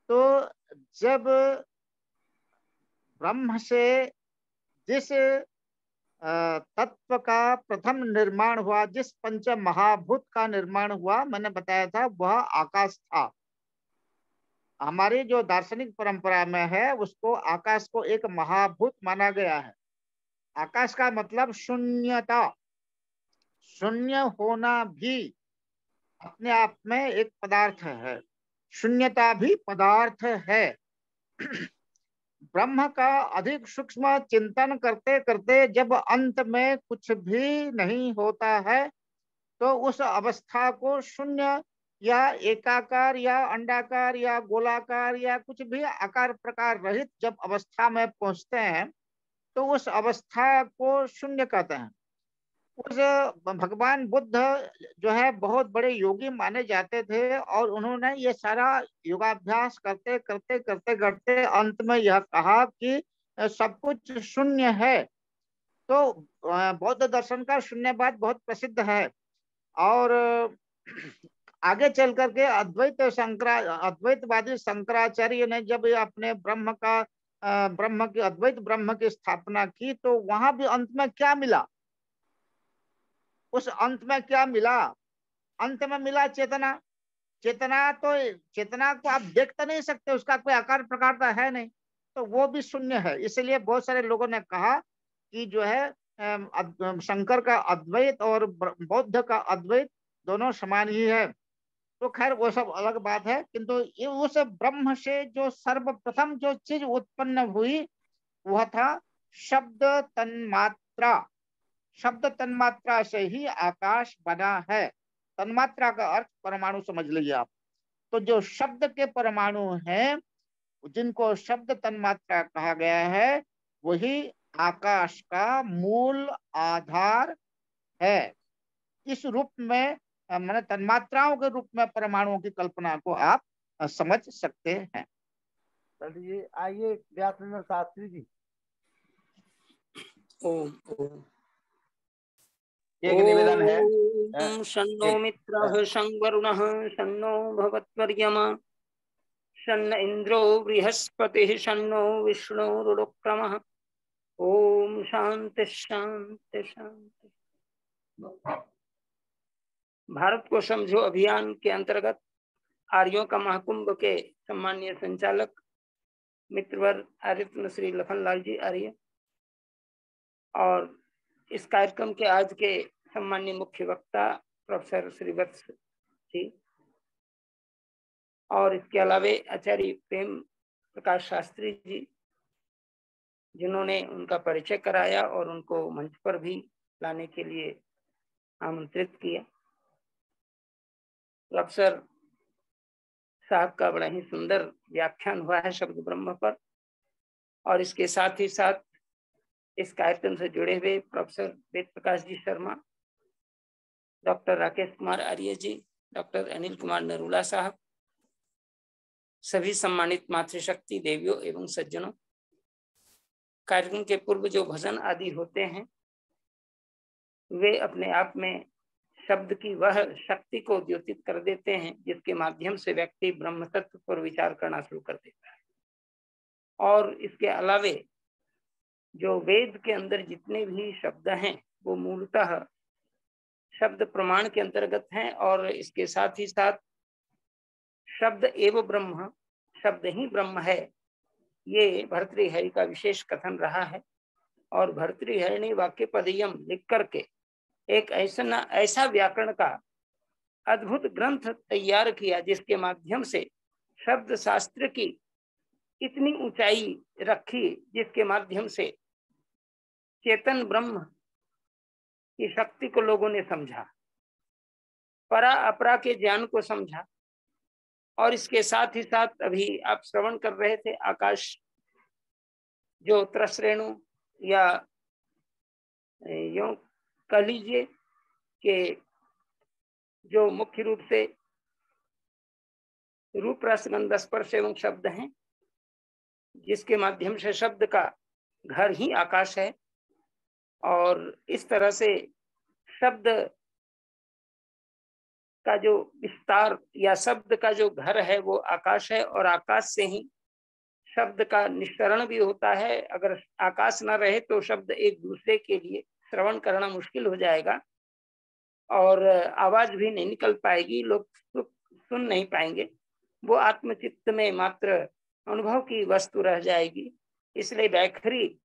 तो जब ब्रह्म से जिस तत्व का प्रथम निर्माण हुआ, जिस पंच महाभूत का निर्माण हुआ, मैंने बताया था वह आकाश था। हमारी जो दार्शनिक परंपरा में है, उसको आकाश को एक महाभूत माना गया है। आकाश का मतलब शून्यता, शून्य होना भी अपने आप में एक पदार्थ है, शून्यता भी पदार्थ है। ब्रह्म का अधिक सूक्ष्म चिंतन करते करते जब अंत में कुछ भी नहीं होता है तो उस अवस्था को शून्य या एकाकार या अंडाकार या गोलाकार या कुछ भी आकार प्रकार रहित जब अवस्था में पहुंचते हैं तो उस अवस्था को शून्य कहते हैं। उस भगवान बुद्ध जो है बहुत बड़े योगी माने जाते थे और उन्होंने ये सारा योगाभ्यास करते करते करते करते अंत में यह कहा कि सब कुछ शून्य है। तो बौद्ध दर्शन का शून्यवाद बहुत प्रसिद्ध है। और आगे चल करके अद्वैतवादी शंकराचार्य ने जब अपने अद्वैत ब्रह्म की स्थापना की तो वहां भी अंत में क्या मिला? उस अंत में क्या मिला? अंत में मिला चेतना। चेतना को आप देख तो नहीं सकते, उसका कोई आकार प्रकार तो है नहीं, तो वो भी शून्य है। इसलिए बहुत सारे लोगों ने कहा कि जो है शंकर का अद्वैत और बौद्ध का अद्वैत दोनों समान ही है। तो खैर वो सब अलग बात है, किंतु ये उस ब्रह्म से जो सर्वप्रथम जो चीज उत्पन्न हुई वह था शब्द तन्मात्रा। शब्द तन्मात्रा से ही आकाश बना है। तन्मात्रा का अर्थ परमाणु समझ लीजिए आप। तो जो शब्द के परमाणु हैं जिनको शब्द तन्मात्रा कहा गया है वही आकाश का मूल आधार है। इस रूप में माने तन्मात्राओं के रूप में परमाणुओं की कल्पना को आप समझ सकते हैं। चलिए आइए व्यासनंदन शास्त्री जी। ओम ओम एक निवेदन है। ओम शन्नो मित्रः शं वरुणः शन्नो भवत्वर्यमा शन्न इंद्रो बृहस्पतिः शन्नो विष्णुरुक्रमः। ओम शांति शांति शांति। भारत को समझो अभियान के अंतर्गत आर्यों का महाकुंभ के सम्मानीय संचालक मित्रवर आर्यरत्न श्री लखनलाल जी आर्य और इस कार्यक्रम के आज के सम्मानीय मुख्य वक्ता प्रोफेसर श्रीवत्स जी और इसके अलावे आचार्य प्रेम प्रकाश शास्त्री जी जिन्होंने उनका परिचय कराया और उनको मंच पर भी लाने के लिए आमंत्रित किया। प्रोफेसर साहब का बड़ा ही सुंदर व्याख्यान हुआ है शब्द ब्रह्म पर और इसके साथ ही साथ इस कार्यक्रम से जुड़े हुए प्रोफेसर वेद प्रकाश जी शर्मा, डॉक्टर राकेश कुमार आर्य जी, डॉक्टर अनिल कुमार नरूला साहब, सभी सम्मानित मातृशक्ति देवियों एवं सज्जनों। कार्यक्रम के पूर्व जो भजन आदि होते हैं वे अपने आप में शब्द की वह शक्ति को द्योतित कर देते हैं जिसके माध्यम से व्यक्ति ब्रह्म तत्व पर विचार करना शुरू कर देता है। और इसके अलावे जो वेद के अंदर जितने भी शब्द हैं वो मूलतः शब्द प्रमाण के अंतर्गत हैं और इसके साथ ही साथ शब्द एवं ब्रह्म, शब्द ही ब्रह्म है, ये भर्तृहरि का विशेष कथन रहा है। और भर्तृहरि ने वाक्य पदयम लिख करके एक ऐसा व्याकरण का अद्भुत ग्रंथ तैयार किया जिसके माध्यम से शब्द शास्त्र की इतनी ऊंचाई रखी जिसके माध्यम से चेतन ब्रह्म की शक्ति को लोगों ने समझा, परा अपरा के ज्ञान को समझा। और इसके साथ ही साथ अभी आप श्रवण कर रहे थे आकाश जो त्रसरेणु या यूं कह लीजिए कि जो मुख्य रूप से रूप रस गंध स्पर्श एवं शब्द हैं जिसके माध्यम से शब्द का घर ही आकाश है। और इस तरह से शब्द का जो विस्तार या शब्द का जो घर है वो आकाश है और आकाश से ही शब्द का निस्तरण भी होता है। अगर आकाश न रहे तो शब्द एक दूसरे के लिए श्रवण करना मुश्किल हो जाएगा और आवाज भी नहीं निकल पाएगी, लोग सुन नहीं पाएंगे, वो आत्मचित्त में मात्र अनुभव की वस्तु रह जाएगी। इसलिए बैखरी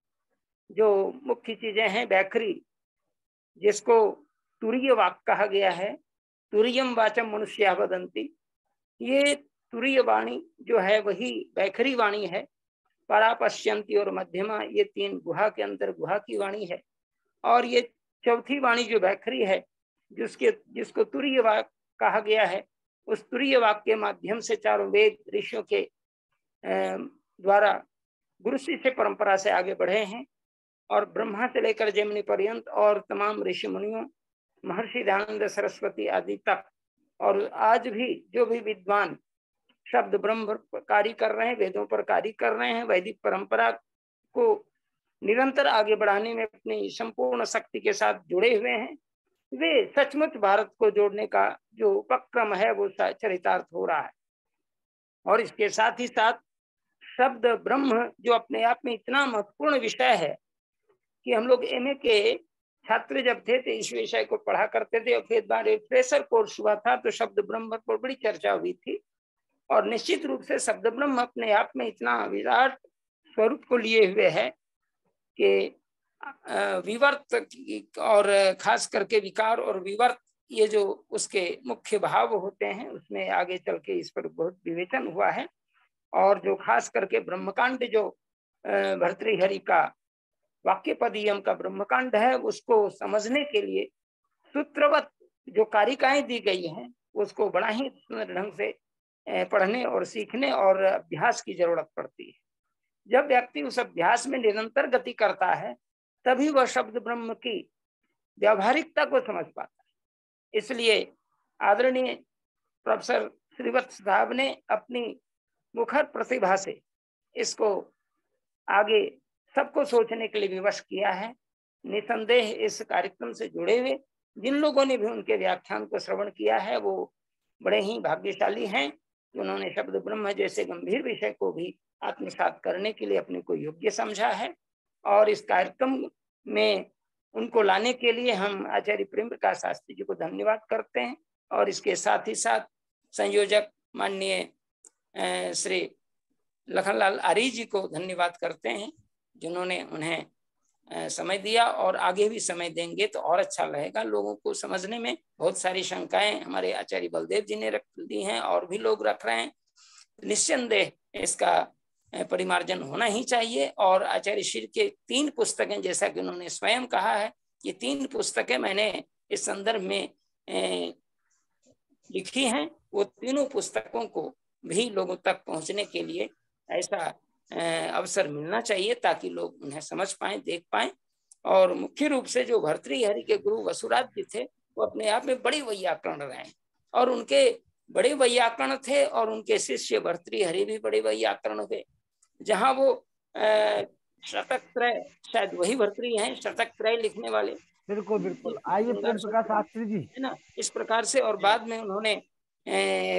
जो मुख्य चीजें हैं, बैखरी जिसको तुरीय वाक कहा गया है, तुरीयम वाचम मनुष्या वदंती, ये तुरीय वाणी जो है वही बैखरी वाणी है परापश्यंती और मध्यमा, ये 3 गुहा के अंदर गुहा की वाणी है। और ये चौथी वाणी जो वैखरी है, जिसको तुरीय वाक्य कहा गया है, उस तुरीय वाक्य के माध्यम से चारों वेद ऋषियों के द्वारा गुरु शिष्य परंपरा से आगे बढ़े हैं। और ब्रह्मा से लेकर जैमिनि पर्यंत और तमाम ऋषि मुनियों, महर्षि दयानंद सरस्वती आदि तक, और आज भी जो भी विद्वान शब्द ब्रह्म पर कार्य कर रहे हैं, वेदों पर कार्य कर रहे हैं, वैदिक परंपरा को निरंतर आगे बढ़ाने में अपनी संपूर्ण शक्ति के साथ जुड़े हुए हैं, वे सचमुच भारत को जोड़ने का जो उपक्रम है वो चरितार्थ हो रहा है। और इसके साथ ही साथ शब्द ब्रह्म जो अपने आप में इतना महत्वपूर्ण विषय है कि हम लोग एमए के छात्र जब थे तो इस विषय को पढ़ा करते थे, और फिर बाद फ्रेशर कोर्स हुआ था तो शब्द ब्रह्म पर बड़ी चर्चा हुई थी। और निश्चित रूप से शब्द ब्रह्म अपने आप में इतना विराट स्वरूप को लिए हुए है कि विवर्त और खास करके विकार और विवर्त, ये जो उसके मुख्य भाव होते हैं, उसमें आगे चल के इस पर बहुत विवेचन हुआ है। और जो खास करके ब्रह्मकांड जो भर्तृहरि का वाक्यपदीयम का ब्रह्मकांड है, उसको समझने के लिए सूत्रवत जो कारिकाएं दी गई हैं, उसको बड़ा ही ढंग से पढ़ने और सीखने और अभ्यास की जरूरत पड़ती है। जब व्यक्ति उस अभ्यास में निरंतर गति करता है, तभी वह शब्द ब्रह्म की व्यावहारिकता को समझ पाता है। इसलिए आदरणीय प्रोफेसर श्रीवत्स साहब ने अपनी मुखर प्रतिभा से इसको आगे सबको सोचने के लिए विवश किया है। निसंदेह इस कार्यक्रम से जुड़े हुए जिन लोगों ने भी उनके व्याख्यान को श्रवण किया है, वो बड़े ही भाग्यशाली हैं। उन्होंने शब्द ब्रह्म जैसे गंभीर विषय को भी आत्मसात करने के लिए अपने को योग्य समझा है। और इस कार्यक्रम में उनको लाने के लिए हम आचार्य प्रेम प्रकाश शास्त्री जी को धन्यवाद करते हैं। और इसके साथ ही साथ संयोजक माननीय श्री लखनलाल आर्य जी को धन्यवाद करते हैं, जिन्होंने उन्हें समय दिया और आगे भी समय देंगे तो और अच्छा रहेगा। लोगों को समझने में बहुत सारी शंकाएं हमारे आचार्य बलदेव जी ने रख दी हैं और भी लोग रख रहे हैं। निस्संदेह इसका परिमार्जन होना ही चाहिए। और आचार्य श्री के 3 पुस्तकें, जैसा कि उन्होंने स्वयं कहा है, ये 3 पुस्तकें मैंने इस संदर्भ में लिखी हैं। वो तीनों पुस्तकों को भी लोगों तक पहुंचने के लिए ऐसा अवसर मिलना चाहिए ताकि लोग उन्हें समझ पाएं, देख पाएं। और मुख्य रूप से जो भर्तृहरि के गुरु वसुराज जी थे, वो अपने आप में बड़े वैयाकरण रहे और उनके बड़े वैयाकरण थे, और उनके शिष्य भर्तृहरि भी बड़े वैयाकरण हुए। जहाँ वो शतक त्रय, शायद वही भर्तृ हैं शतक त्रय लिखने वाले। बिल्कुल बिल्कुल। आइए प्रेम प्रकाश शास्त्री जी, है ना, इस प्रकार से। और बाद में उन्होंने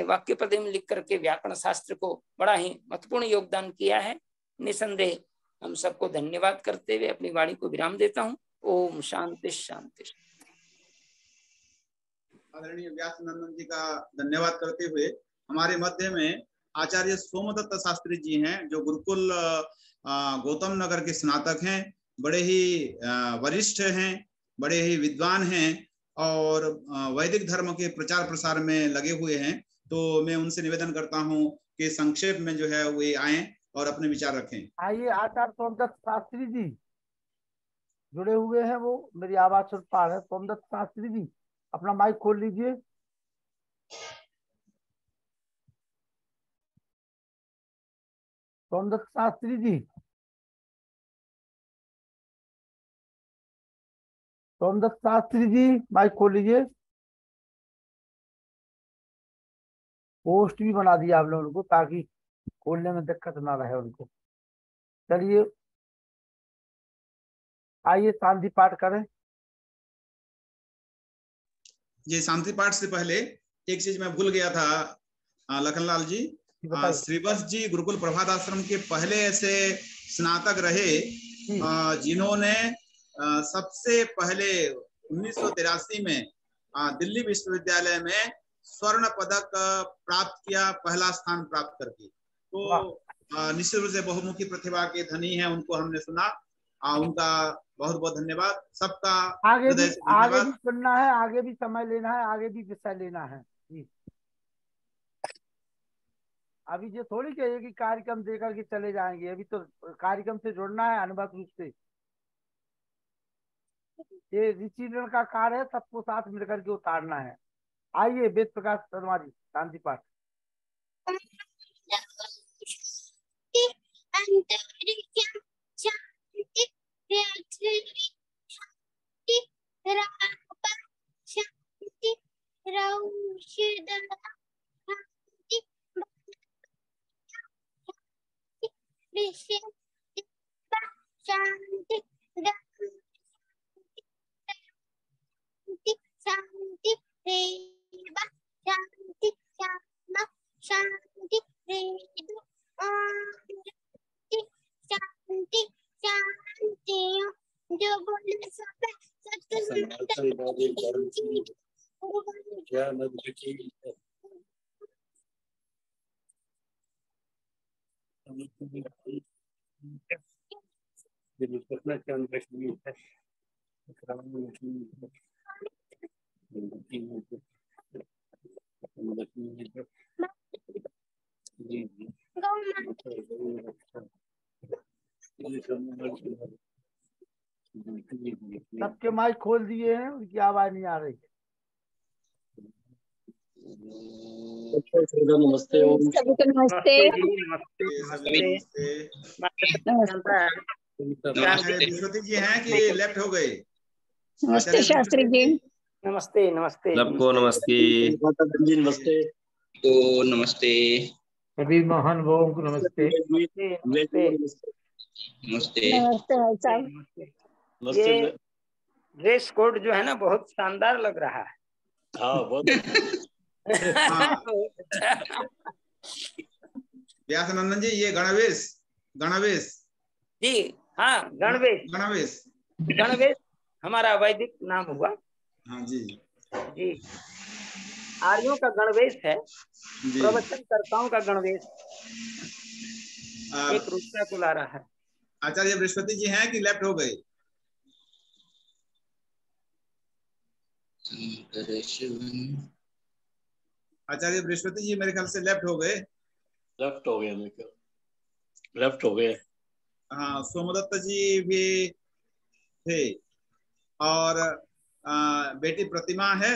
वाक्य पद में लिख करके व्याकरण शास्त्र को बड़ा ही महत्वपूर्ण योगदान किया है। निसंदेह हम सबको धन्यवाद करते हुए अपनी वाणी को विराम देता हूँ। ओम शांति शांति। आदरणीय व्यास नंदन जी का धन्यवाद करते हुए हमारे मध्य में आचार्य सोमदत्त शास्त्री जी हैं, जो गुरुकुल गौतम नगर के स्नातक हैं, बड़े ही वरिष्ठ हैं, बड़े ही विद्वान हैं और वैदिक धर्म के प्रचार प्रसार में लगे हुए हैं। तो मैं उनसे निवेदन करता हूं कि संक्षेप में जो है वे आए और अपने विचार रखें। आइए आचार्य सोमदत्त शास्त्री जी जुड़े हुए हैं, वो मेरी आवाज सुन पा रहे हैं। सोमदत्त शास्त्री जी अपना माइक खोल लीजिए। सोमदत्त शास्त्री जी, सोमदत्त शास्त्री जी माइक खोल लीजिए। पोस्ट भी बना दिया आप लोगों को ताकि खोलने में दिक्कत ना रहे उनको। चलिए आइए शांति पाठ करें। ये शांति पाठ से पहले एक चीज मैं भूल गया था लखनलाल जी। श्रीवत्स जी गुरुकुल प्रभात आश्रम के पहले ऐसे स्नातक रहे जिन्होंने सबसे पहले 1983 में दिल्ली विश्वविद्यालय में स्वर्ण पदक प्राप्त किया, पहला स्थान प्राप्त करके। तो निश्चित रूप से बहुमुखी प्रतिभा के धनी हैं, उनको हमने सुना। उनका बहुत बहुत धन्यवाद। सबका आगे भी सुनना है, आगे भी समय लेना है, आगे भी विषय लेना है जी। अभी ये थोड़ी कहिए कि कार्यक्रम देकर के चले जाएंगे, अभी तो कार्यक्रम से जुड़ना है अनुबद्ध रूप से। ये ऋषिगण का कार्य है, सबको साथ मिलकर के उतारना है। आइए वेद प्रकाश शर्मा जी, शांति पाठ। शांति शांति रेवा शांति श्यामा शांति रेदु शांति शांति जो बोले सब सबके माइक खोल दिए हैं, उनकी आवाज नहीं आ रही। नमस्ते नमस्ते विश्वती जी हैं कि लेफ्ट हो गए? नमस्ते शास्त्री जी। नमस्ते नमस्ते सबको नमस्ते। नमस्ते तो नमस्ते सभी महान भावों को नमस्ते। नमस्ते नमस्ते भाई साहब। ये ड्रेस कोड जो है ना बहुत शानदार लग रहा है। हाँ बहुत व्यासनंदन जी, ये गणवेश गणवेश जी हाँ, गणवेश गणवेश गणवेश हमारा वैदिक नाम हुआ। हाँ जी जी, आर्यों का गणवेश है, जी। प्रवचनकर्ताओं का गणवेश एक रूपता को ला रहा है। आचार्य बृहस्पति जी हैं कि लेफ्ट हो गए? आचार्य बृहस्पति जी मेरे ख्याल से लेफ्ट हो गए। लेफ्ट हो गया, मेरे ख्याल लेफ्ट हो गए। हाँ, सोमदत्त जी भी थे और बेटी प्रतिमा है।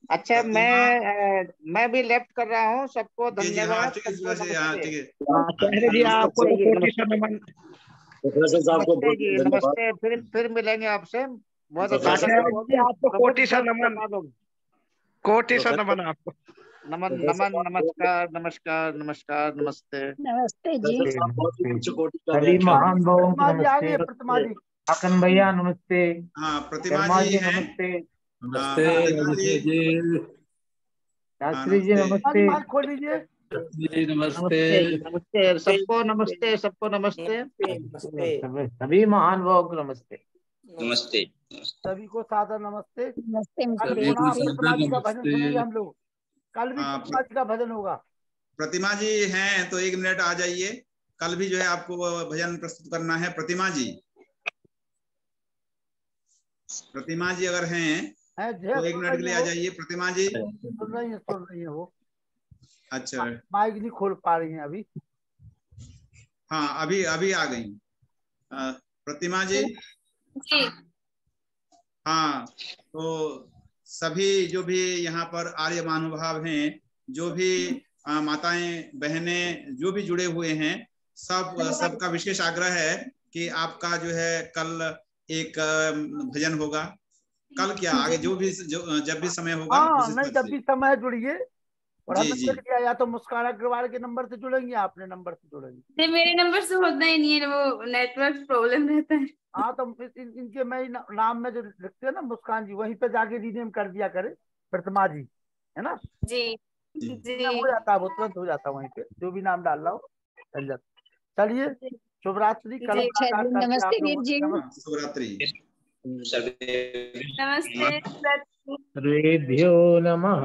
अच्छा, मैं भी लेफ्ट कर रहा हूँ। सबको जी, हाँ, धन्यवाद। ठीक है, ठीक है, ठीक है। आचार्य जी आपको कोटि से नमन। प्रोफेसर साहब को नमस्ते जी, नमस्ते। फिर मिलेंगे आपसे। बहुत अच्छा आपको कोटि से नमन, कोटि से नमन आपको। नमन नमन, नमस्कार नमस्कार नमस्कार नमस्ते। नमस्ते जी। सभी महान भावों को आइए नमस्ते। प्रतिमा जी। हाकन भैया नमस्ते। हाँ, प्रतिमा शर्मा जी जी हैं। नमस्ते। नमस्ते शास्त्री जी नमस्ते। माइक खोल लीजिए। नमस्ते नमस्ते सबको, नमस्ते सबको, नमस्ते। सभी महान भावों को नमस्ते। नमस्ते सभी को सादर नमस्ते। नमस्ते कल पुनः प्रतिमा जी का भजन सुनेंगे हम लोग। कल भी प्रतिमा जी का भजन होगा। प्रतिमा जी हैं तो 1 मिनट आ जाइए। कल भी जो है आपको भजन प्रस्तुत करना है। प्रतिमा जी अगर हैं तो 1 मिनट के लिए आ जाइए। प्रतिमा जी सुन रही है वो। अच्छा, माइक नहीं खोल पा रही हैं अभी। हाँ, अभी आ गई प्रतिमा जी। जी हाँ, तो सभी जो भी यहाँ पर आर्य महानुभाव हैं, जो भी माताएं बहनें जो भी जुड़े हुए हैं, सबका विशेष आग्रह है कि आपका जो है कल एक भजन होगा। कल क्या आगे जब भी समय होगा। हाँ नहीं, जब भी समय जुड़िए। और जी, हमने जी। चेक किया, या तो मुस्कान अग्रवाल के नंबर से जुड़ेंगे, अपने नंबर से जुड़ेंगे। नहीं, मेरे नंबर से होता ही नहीं है, वो नेटवर्क प्रॉब्लम रहता है। हाँ तो इनके मैं नाम में जो लिखते हैं ना मुस्कान जी, वहीं पे जाके रीनेम कर दिया करे प्रतिमा जी, है ना। जी जी हो जाता है, वो तुरंत हो जाता है वहीं पे, जो भी नाम डाल रहा हो चल जाता। चलिए, शुभ रात्रि। कल नमस्ते वीर जी। शुभ रात्रि। नमस्ते। सर्वेभ्यो नमः।